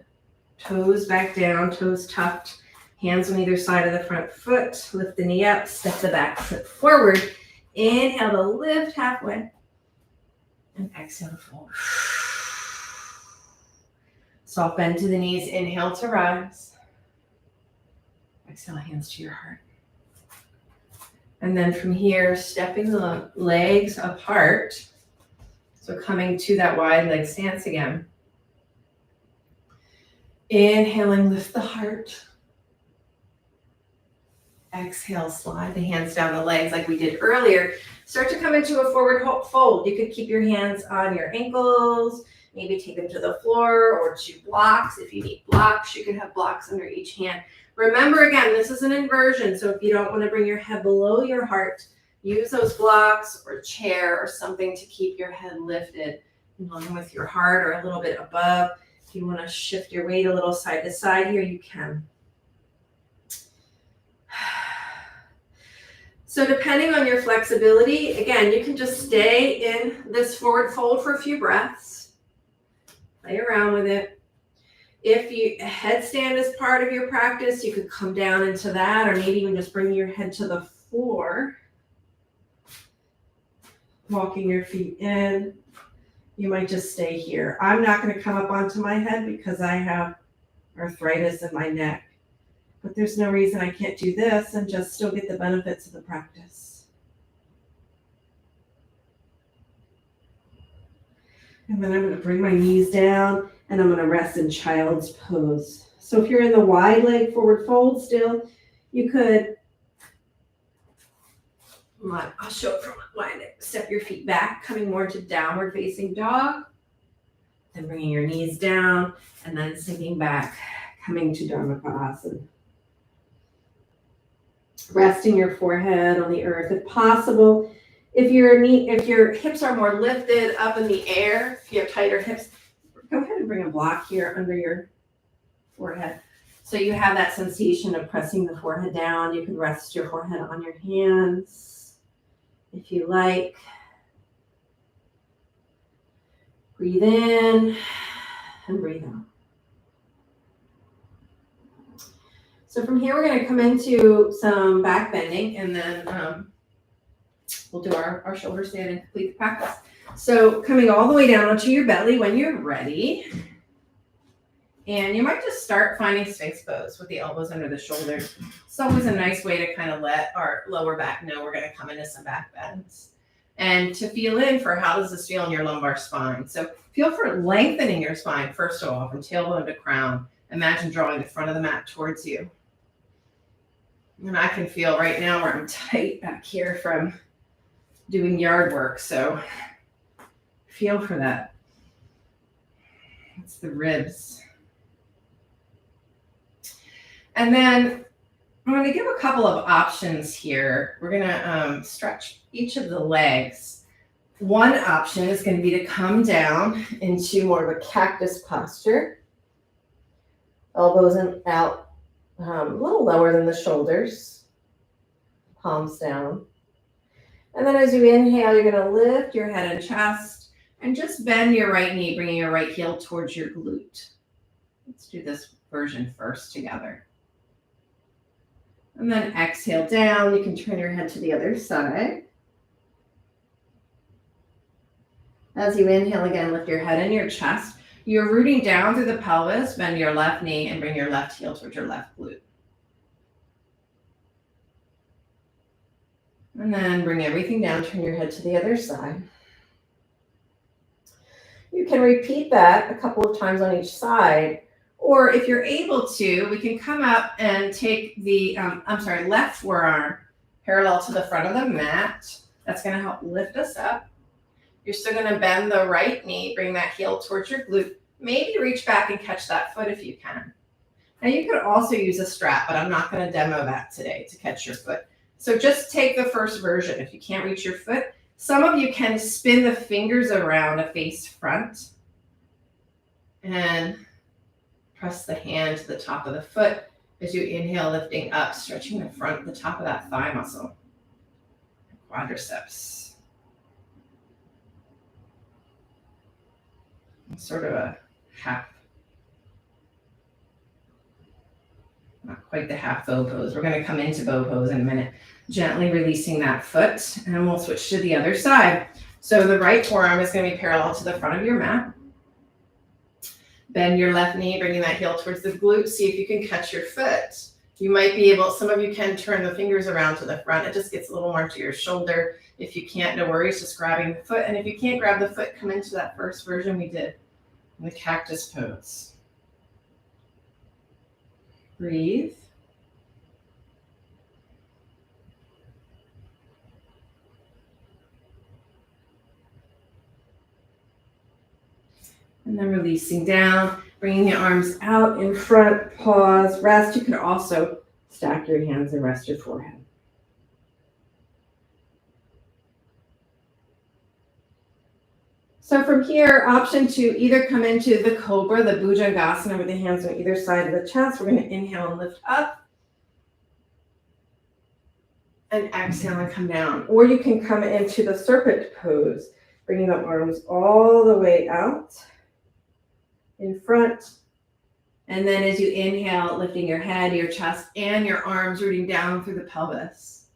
toes back down, toes tucked, hands on either side of the front foot. Lift the knee up, step the back foot forward. Inhale to lift halfway. And exhale to fold. Soft bend to the knees. Inhale to rise. Exhale, hands to your heart. And then from here, stepping the legs apart. So coming to that wide leg stance again. Inhaling, lift the heart. Exhale, slide the hands down the legs like we did earlier. Start to come into a forward fold. You could keep your hands on your ankles, maybe take them to the floor or to blocks. If you need blocks, you can have blocks under each hand. Remember, again, this is an inversion, so if you don't want to bring your head below your heart, use those blocks or chair or something to keep your head lifted in line with your heart or a little bit above. If you want to shift your weight a little side to side here, you can. So depending on your flexibility, again, you can just stay in this forward fold for a few breaths. Play around with it. If you headstand is part of your practice, you could come down into that, or maybe even just bring your head to the floor. Walking your feet in. You might just stay here. I'm not going to come up onto my head because I have arthritis in my neck. But there's no reason I can't do this and just still get the benefits of the practice. And then I'm going to bring my knees down and I'm going to rest in child's pose. So if you're in the wide leg forward fold still, you could, I'll show it from wide leg. Step your feet back, coming more to downward facing dog. Then bringing your knees down and then sinking back, coming to Dharmakasana. Resting your forehead on the earth if possible. If your hips are more lifted up in the air, if you have tighter hips, go ahead and bring a block here under your forehead. So you have that sensation of pressing the forehead down. You can rest your forehead on your hands if you like. Breathe in and breathe out. So from here, we're going to come into some back bending, and then we'll do our shoulder stand and complete the practice. So coming all the way down onto your belly when you're ready. And you might just start finding Sphinx pose with the elbows under the shoulders. It's always a nice way to kind of let our lower back know we're going to come into some back bends. And to feel in for how does this feel in your lumbar spine. So feel for lengthening your spine, first of all, from tailbone to crown. Imagine drawing the front of the mat towards you. And I can feel right now where I'm tight back here from doing yard work. So feel for that. It's the ribs. And then I'm going to give a couple of options here. We're going to stretch each of the legs. One option is going to be to come down into more of a cactus posture. Elbows out. A little lower than the shoulders, palms down. And then as you inhale, you're going to lift your head and chest and just bend your right knee, bringing your right heel towards your glute. Let's do this version first together. And then exhale down. You can turn your head to the other side. As you inhale again, lift your head and your chest. You're rooting down through the pelvis, bend your left knee and bring your left heel towards your left glute. And then bring everything down, turn your head to the other side. You can repeat that a couple of times on each side, or if you're able to, we can come up and take the, left forearm parallel to the front of the mat. That's going to help lift us up. You're still going to bend the right knee, bring that heel towards your glute. Maybe reach back and catch that foot if you can. Now you could also use a strap, but I'm not going to demo that today to catch your foot. So just take the first version. If you can't reach your foot, some of you can spin the fingers around a face front and press the hand to the top of the foot as you inhale, lifting up, stretching the front, the top of that thigh muscle, quadriceps. sort of a half, not quite the half bow pose. We're going to come into bow pose in a minute. Gently releasing that foot, and we'll switch to the other side. So the right forearm is going to be parallel to the front of your mat. Bend your left knee, bringing that heel towards the glute. See if you can catch your foot. You might be able, some of you can turn the fingers around to the front. It just gets a little more to your shoulder. If you can't, no worries, just grabbing the foot. And if you can't grab the foot, come into that first version we did in the cactus pose. Breathe. And then releasing down, bringing the arms out in front, pause, rest. You can also stack your hands and rest your forehead. So from here, option 2, either come into the cobra, the bhujangasana with the hands on either side of the chest. We're going to inhale and lift up. And exhale and come down. Or you can come into the serpent pose, bringing the arms all the way out in front. And then as you inhale, lifting your head, your chest, and your arms rooting down through the pelvis.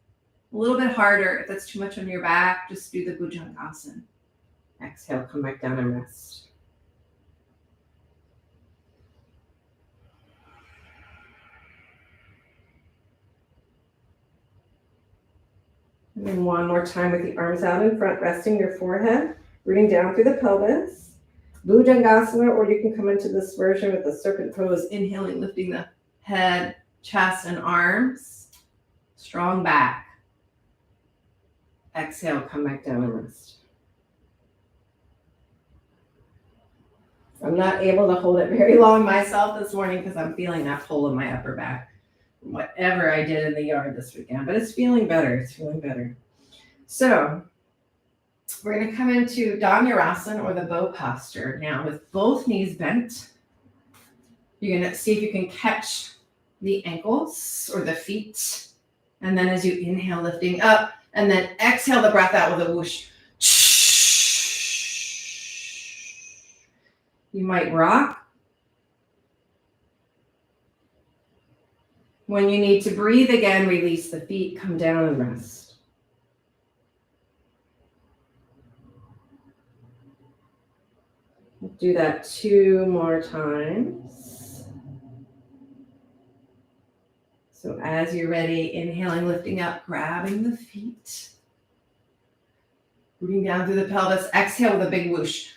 A little bit harder. If that's too much on your back, just do the bhujangasana. Exhale, come back down and rest. And then one more time with the arms out in front, resting your forehead, rooting down through the pelvis. Bhujangasana, or you can come into this version with the serpent pose, inhaling, lifting the head, chest, and arms. Strong back. Exhale, come back down and rest. I'm not able to hold it very long myself this morning because I'm feeling that pull in my upper back from whatever I did in the yard this weekend, but it's feeling better. It's feeling better. So we're going to come into Dhanurasana, or the bow posture now with both knees bent. You're going to see if you can catch the ankles or the feet. And then as you inhale, lifting up, and then exhale the breath out with a whoosh. You might rock. When you need to breathe again, release the feet, come down and rest. Do that 2 more times. So as you're ready, inhaling, lifting up, grabbing the feet. Rooting down through the pelvis. Exhale with a big whoosh.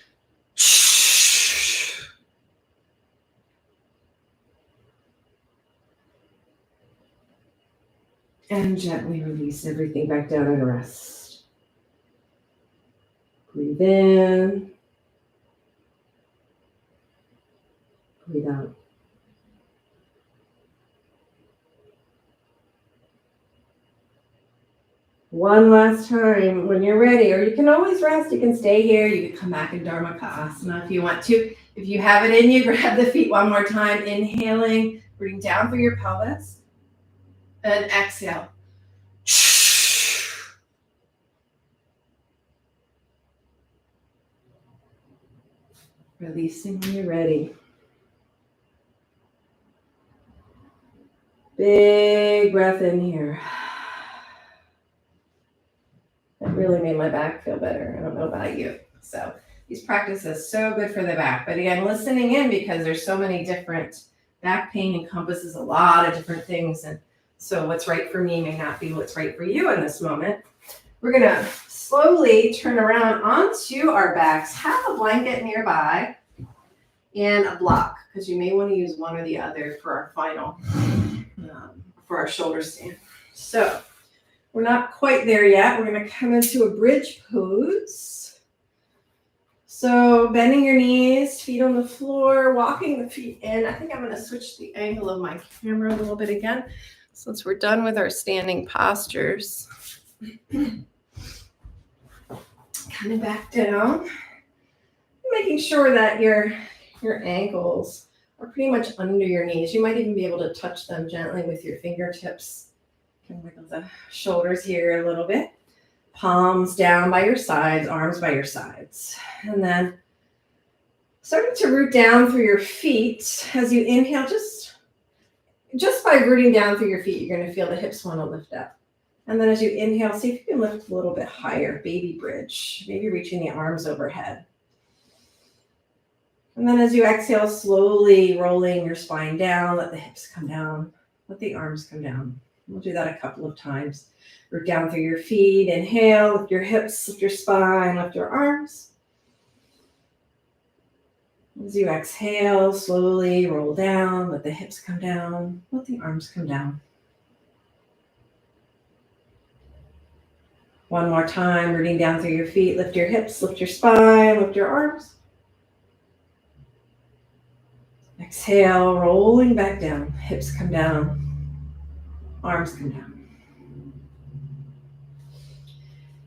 And gently release everything back down and rest. Breathe in. Breathe out. One last time when you're ready, or you can always rest. You can stay here. You can come back in Dharmakasana if you want to. If you have it in you, grab the feet one more time. Inhaling, breathing down through your pelvis. And exhale. Releasing when you're ready. Big breath in here. That really made my back feel better. I don't know about you. So these practices so good for the back. But again, listening in, because there's so many different, back pain encompasses a lot of different things. And so what's right for me may not be what's right for you in this moment. We're going to slowly turn around onto our backs. Have a blanket nearby and a block, because you may want to use one or the other for our final, for our shoulder stand. So we're not quite there yet. We're going to come into a bridge pose. So bending your knees, feet on the floor, walking the feet in. I think I'm going to switch the angle of my camera a little bit again, since we're done with our standing postures. Coming back down, making sure that your ankles are pretty much under your knees. You might even be able to touch them gently with your fingertips. You can wiggle the shoulders here a little bit. Palms down by your sides, arms by your sides. And then Starting to root down through your feet as you inhale. Just by rooting down through your feet, you're going to feel the hips want to lift up. And then as you inhale, see if you can lift a little bit higher, baby bridge, maybe reaching the arms overhead. And then as you exhale, slowly rolling your spine down, let the hips come down, let the arms come down. We'll do that a couple of times. Root down through your feet, inhale, lift your hips, lift your spine, lift your arms. As you exhale, slowly roll down, let the hips come down, let the arms come down. One more time, rooting down through your feet, lift your hips, lift your spine, lift your arms. Exhale, rolling back down, hips come down, arms come down.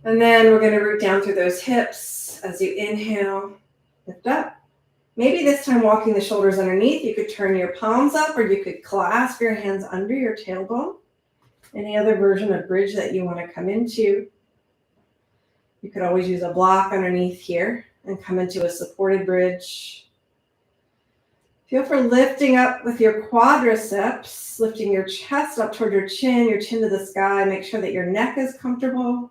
And then we're going to root down through those hips as you inhale, lift up. Maybe this time walking the shoulders underneath, you could turn your palms up or you could clasp your hands under your tailbone. Any other version of bridge that you want to come into. You could always use a block underneath here and come into a supported bridge. Feel for lifting up with your quadriceps, lifting your chest up toward your chin to the sky. Make sure that your neck is comfortable.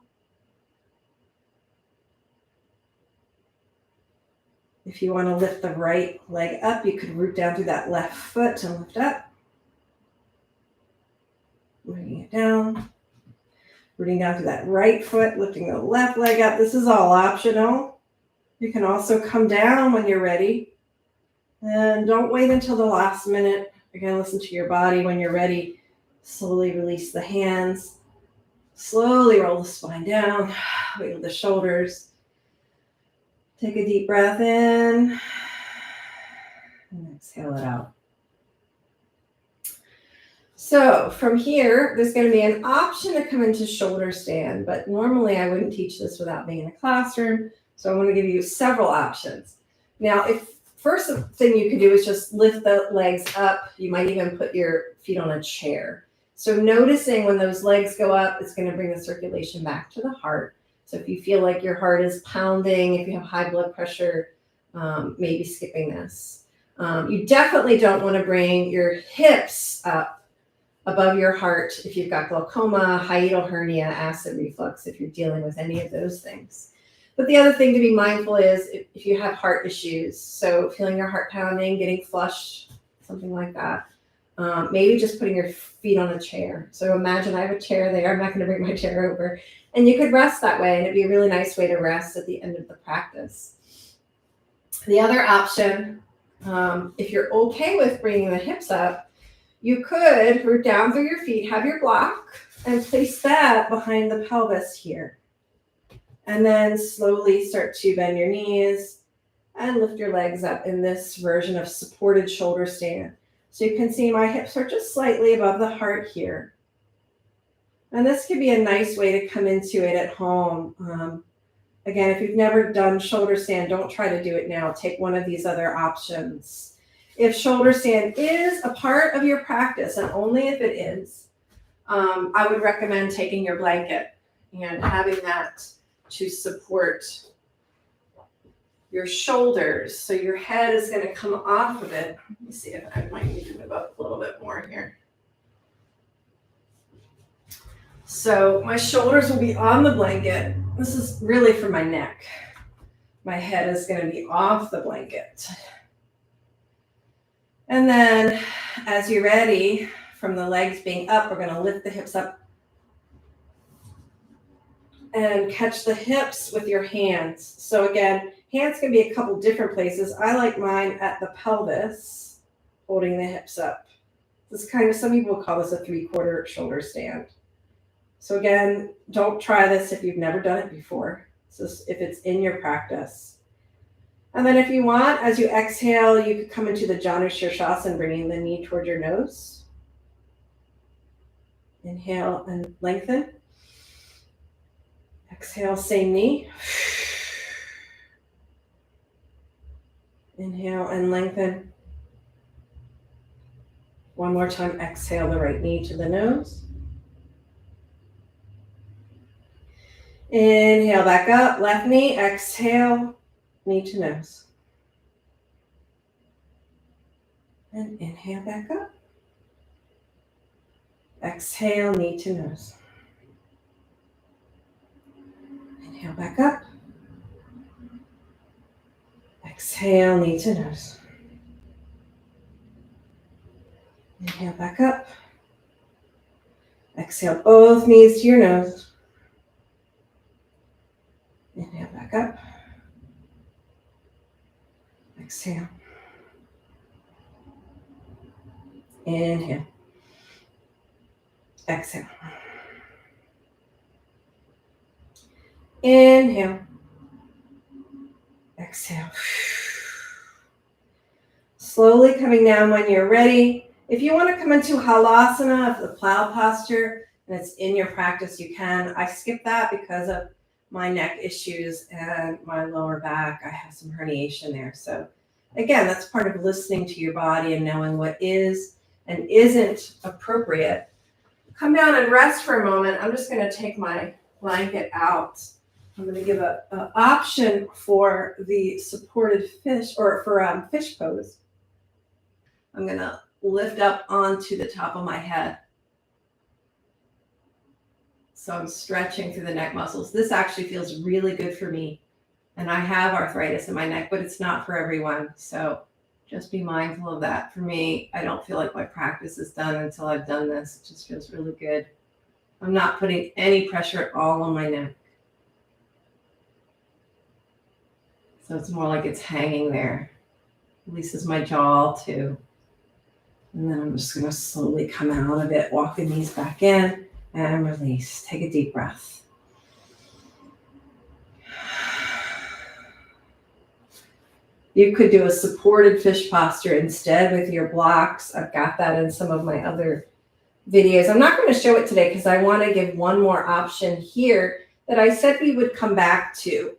If you want to lift the right leg up, you could root down through that left foot and lift up. Bringing it down. Rooting down through that right foot, lifting the left leg up. This is all optional. You can also come down when you're ready. And don't wait until the last minute. Again, listen to your body. When you're ready, slowly release the hands. Slowly roll the spine down. Wiggle the shoulders. Take a deep breath in. And exhale it out. So from here, there's going to be an option to come into shoulder stand, but normally I wouldn't teach this without being in a classroom. So I want to give you several options. Now, if first thing you could do is just lift the legs up. You might even put your feet on a chair. So noticing when those legs go up, it's going to bring the circulation back to the heart. So if you feel like your heart is pounding, if you have high blood pressure, maybe skipping this. You definitely don't want to bring your hips up above your heart if you've got glaucoma, hiatal hernia, acid reflux, if you're dealing with any of those things. But the other thing to be mindful is if you have heart issues, so feeling your heart pounding, getting flushed, something like that, maybe just putting your feet on a chair. So imagine I have a chair there. I'm not going to bring my chair over. And you could rest that way, and it'd be a really nice way to rest at the end of the practice. The other option, if you're okay with bringing the hips up, you could root down through your feet, have your block, and place that behind the pelvis here. And then slowly start to bend your knees and lift your legs up in this version of supported shoulder stand. So you can see my hips are just slightly above the heart here. And this could be a nice way to come into it at home. Again, if you've never done shoulder stand, don't try to do it now. Take one of these other options. If shoulder stand is a part of your practice, and only if it is, I would recommend taking your blanket and having that to support your shoulders. So your head is going to come off of it. Let me see if I might need to move up a little bit more here. So my shoulders will be on the blanket. This is really for my neck. My head is going to be off the blanket. And then as you're ready, from the legs being up, we're going to lift the hips up and catch the hips with your hands. So again, hands can be a couple different places. I like mine at the pelvis, holding the hips up. This is kind of, some people call this a 3/4 shoulder stand. So again, don't try this if you've never done it before. So if it's in your practice. And then if you want, as you exhale, you could come into the Janu Shirshasana, bringing the knee toward your nose. Inhale and lengthen. Exhale, same knee. Inhale and lengthen. One more time, exhale the right knee to the nose. Inhale back up, left knee, exhale, knee to nose. And inhale back up. Exhale, knee to nose. Inhale back up. Exhale, knee to nose. Inhale back up. Exhale, both knees to your nose. Inhale back up. Exhale. Inhale. Exhale. Inhale. Exhale. Slowly coming down when you're ready. If you want to come into halasana, the plow posture, and it's in your practice, you can. I skip that because of my neck issues and my lower back. I have some herniation there. So again, that's part of listening to your body and knowing what is and isn't appropriate. Come down and rest for a moment. I'm just going to take my blanket out. I'm going to give an option for the supported fish or for fish pose. I'm going to lift up onto the top of my head. So I'm stretching through the neck muscles. This actually feels really good for me. And I have arthritis in my neck, but it's not for everyone. So just be mindful of that. For me, I don't feel like my practice is done until I've done this. It just feels really good. I'm not putting any pressure at all on my neck. So it's more like it's hanging there. Releases my jaw too. And then I'm just going to slowly come out of it, walk the knees back in and release. Take a deep breath. You could do a supported fish posture instead with your blocks. I've got that in some of my other videos. I'm not going to show it today because I want to give one more option here that I said we would come back to.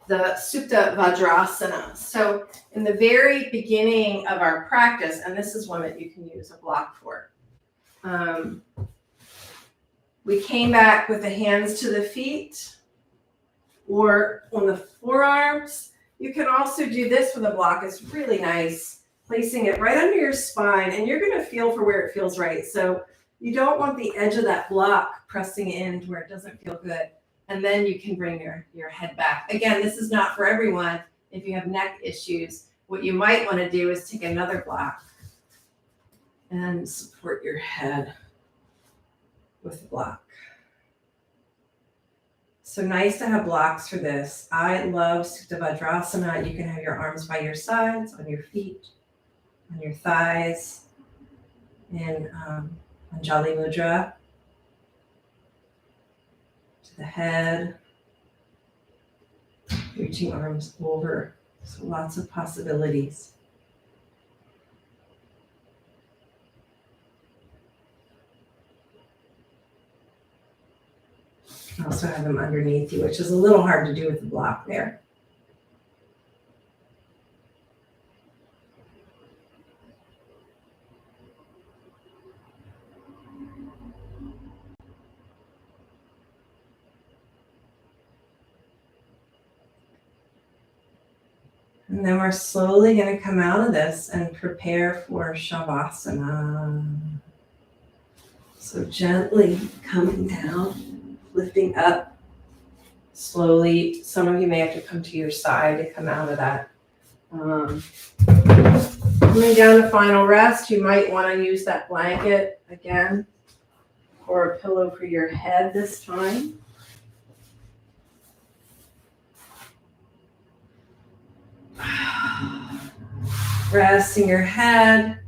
The Supta Vajrasana. So in the very beginning of our practice, and this is one that you can use a block for, we came back with the hands to the feet or on the forearms. You can also do this with a block. It's really nice, placing it right under your spine, and you're going to feel for where it feels right. So you don't want the edge of that block pressing in to where it doesn't feel good. And then you can bring your head back. Again, this is not for everyone. If you have neck issues, what you might want to do is take another block and support your head with the block. So nice to have blocks for this. I love Supta Vajrasana. You can have your arms by your sides, on your feet, on your thighs, in Anjali Mudra. The head, reaching arms over. So lots of possibilities. Also have them underneath you, which is a little hard to do with the block there. And then we're slowly going to come out of this and prepare for Shavasana. So gently coming down, lifting up slowly. Some of you may have to come to your side to come out of that. Coming down to final rest, you might want to use that blanket again or a pillow for your head this time. Resting your head,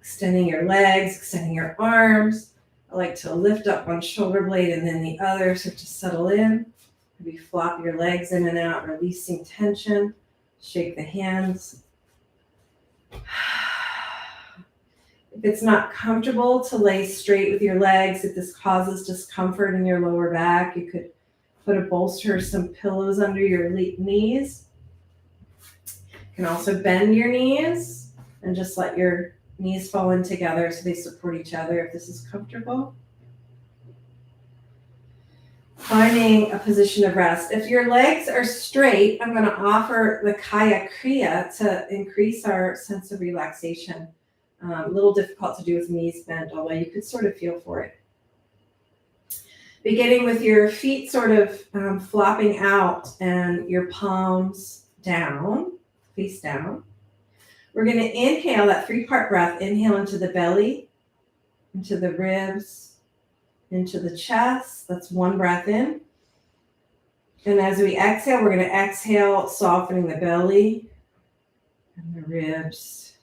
extending your legs, extending your arms. I like to lift up one shoulder blade and then the other, so to settle in. Maybe flop your legs in and out, releasing tension. Shake the hands. If it's not comfortable to lay straight with your legs, if this causes discomfort in your lower back, you could put a bolster or some pillows under your knees. You can also bend your knees and just let your knees fall in together so they support each other if this is comfortable. Finding a position of rest. If your legs are straight, I'm going to offer the Kaya Kriya to increase our sense of relaxation. A little difficult to do with knees bent, although you could sort of feel for it. Beginning with your feet sort of flopping out and your palms down, face down. We're going to inhale that 3-part breath. Inhale into the belly, into the ribs, into the chest. That's one breath in. And as we exhale, we're going to exhale, softening the belly and the ribs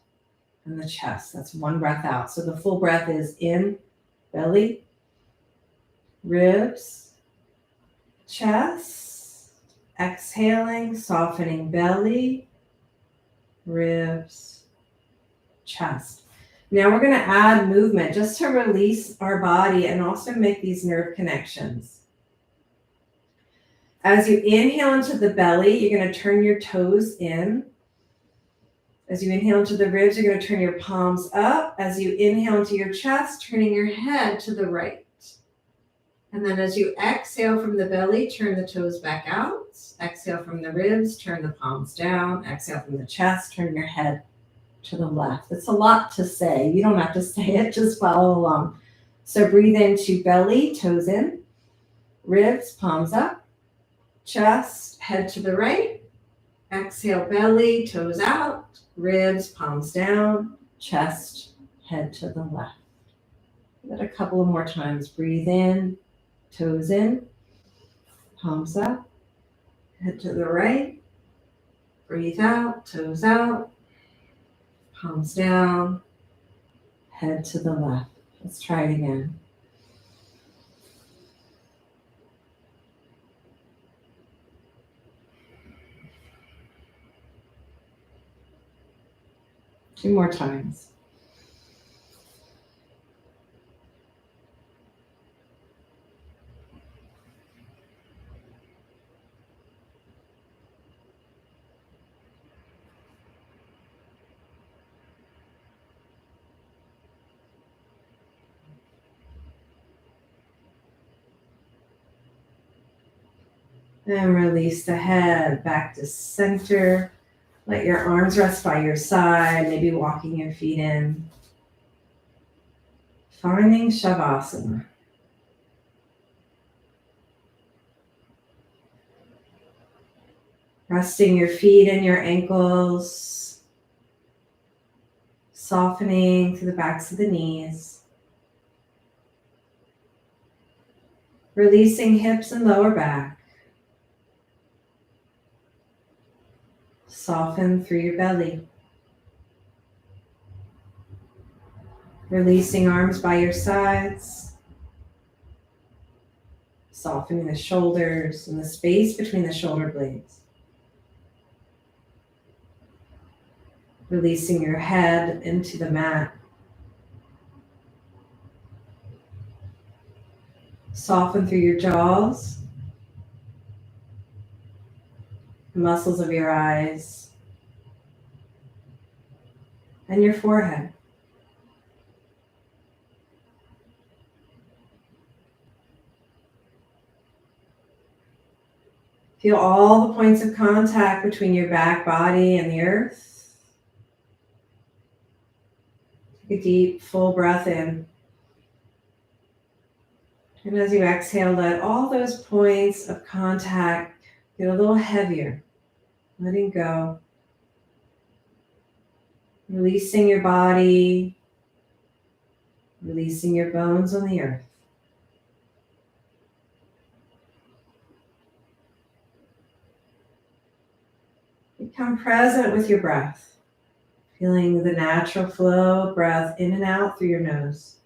and the chest. That's one breath out. So the full breath is in, belly, ribs, chest. Exhaling, softening belly, ribs, chest. Now we're going to add movement just to release our body and also make these nerve connections. As you inhale into the belly, you're going to turn your toes in. As you inhale into the ribs, you're going to turn your palms up. As you inhale into your chest, turning your head to the right. And then as you exhale from the belly, turn the toes back out. Exhale from the ribs, turn the palms down. Exhale from the chest, turn your head to the left. It's a lot to say. You don't have to say it, just follow along. So breathe into belly, toes in, ribs, palms up, chest, head to the right. Exhale, belly, toes out, ribs, palms down, chest, head to the left. Give it a couple of more times. Breathe in, toes in, palms up, head to the right. Breathe out, toes out, palms down, head to the left. Let's try it again. Two more times. And release the head back to center. Let your arms rest by your side, maybe walking your feet in. Finding Shavasana. Resting your feet and your ankles. Softening through the backs of the knees. Releasing hips and lower back. Soften through your belly. Releasing arms by your sides. Softening the shoulders and the space between the shoulder blades. Releasing your head into the mat. Soften through your jaws, the muscles of your eyes, and your forehead. Feel all the points of contact between your back body and the earth. Take a deep, full breath in. And as you exhale, let all those points of contact get a little heavier. Letting go. Releasing your body. Releasing your bones on the earth. Become present with your breath. Feeling the natural flow of breath in and out through your nose.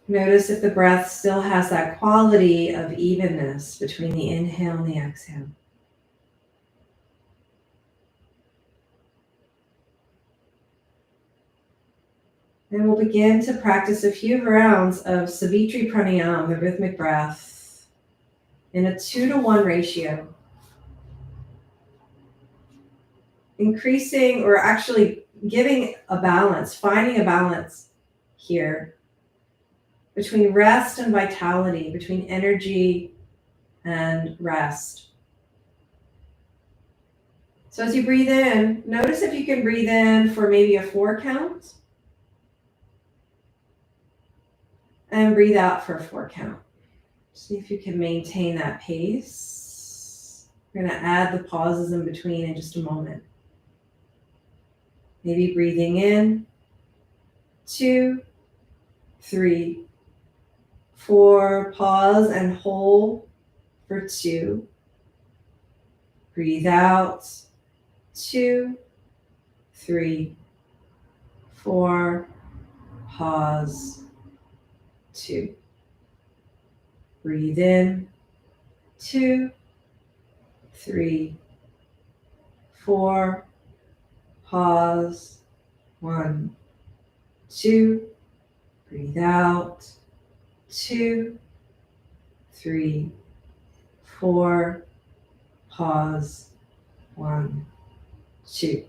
Notice if the breath still has that quality of evenness between the inhale and the exhale. Then we'll begin to practice a few rounds of Savitri Pranayama, the rhythmic breath, in a 2-to-1 ratio. Increasing or actually giving a balance, finding a balance here between rest and vitality, between energy and rest. So as you breathe in, notice if you can breathe in for maybe a 4 count and breathe out for a 4 count. See if you can maintain that pace. We're going to add the pauses in between in just a moment. Maybe breathing in, 2, 3, 4, pause and hold for 2. Breathe out, 2, 3, 4, pause, 2. Breathe in, 2, 3, 4, pause, 1, 2. Breathe out, 2, 3, 4, pause, 1, 2.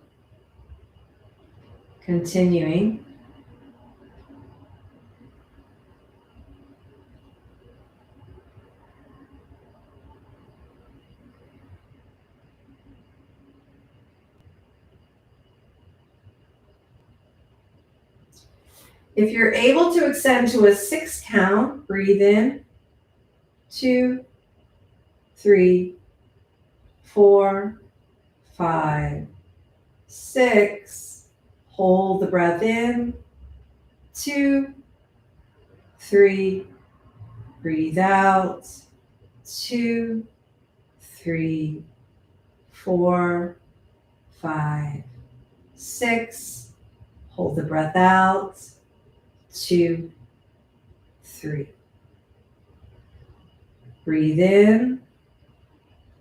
Continuing. If you're able to extend to a 6 count, breathe in, 2, 3, 4, 5, 6. Hold the breath in, 2, 3. Breathe out, 2, 3, 4, 5, 6. Hold the breath out, 2, 3. Breathe in,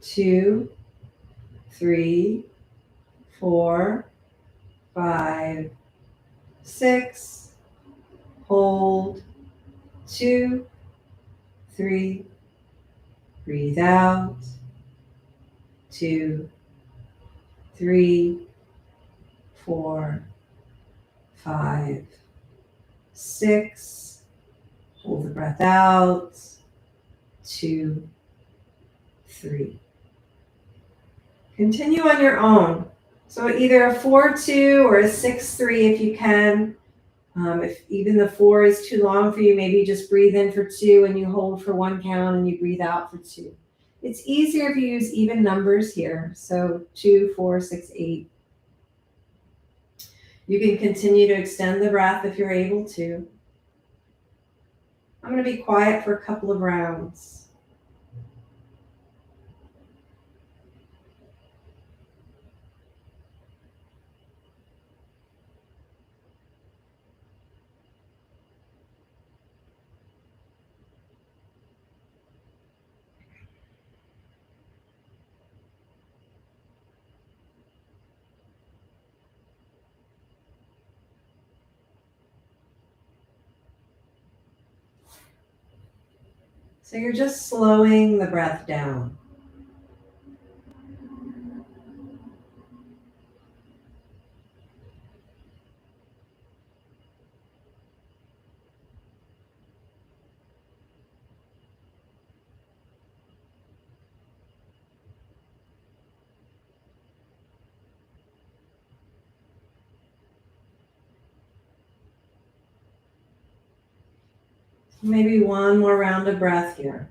2, 3, 4, 5, 6. Hold, 2, 3. Breathe out, 2, 3, 4, 5, 6. Hold the breath out, 2, 3. Continue on your own. So either a 4-2 or a 6-3 if you can. If even the 4 is too long for you, maybe just breathe in for 2 and you hold for 1 count and you breathe out for 2. It's easier if you use even numbers here. So 2, 4, 6, 8. You can continue to extend the breath if you're able to. I'm going to be quiet for a couple of rounds. So you're just slowing the breath down. Maybe one more round of breath here.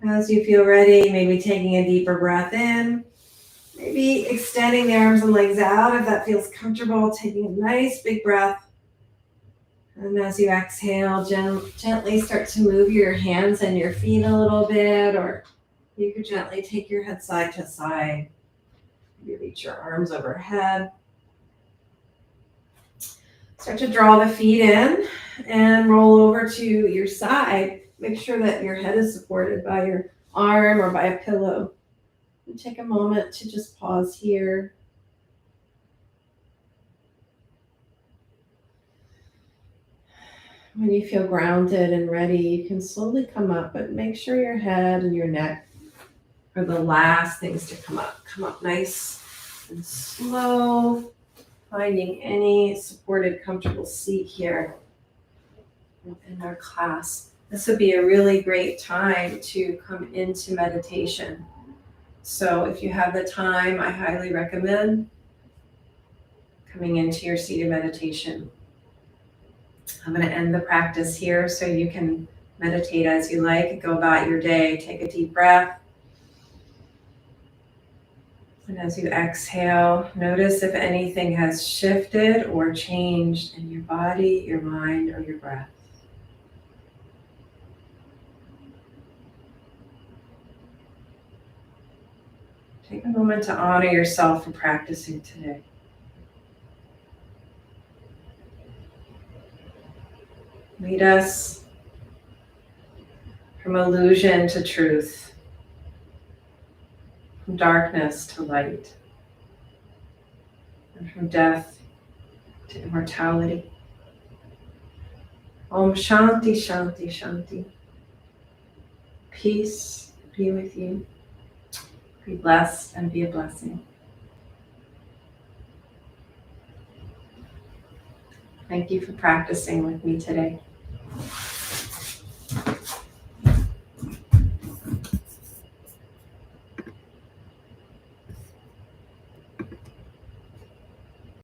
As you feel ready, maybe taking a deeper breath in, maybe extending the arms and legs out if that feels comfortable, taking a nice big breath. And as you exhale, gently start to move your hands and your feet a little bit, or you could gently take your head side to side. Maybe reach your arms overhead. Start to draw the feet in and roll over to your side. Make sure that your head is supported by your arm or by a pillow. And take a moment to just pause here. When you feel grounded and ready, you can slowly come up, but make sure your head and your neck are the last things to come up. Come up nice and slow, finding any supported, comfortable seat here in our class. This would be a really great time to come into meditation. So if you have the time, I highly recommend coming into your seated meditation. I'm going to end the practice here so you can meditate as you like. Go about your day. Take a deep breath. And as you exhale, notice if anything has shifted or changed in your body, your mind, or your breath. Take a moment to honor yourself for practicing today. Lead us from illusion to truth, from darkness to light, and from death to immortality. Om Shanti, Shanti, Shanti. Peace be with you. Be blessed and be a blessing. Thank you for practicing with me today.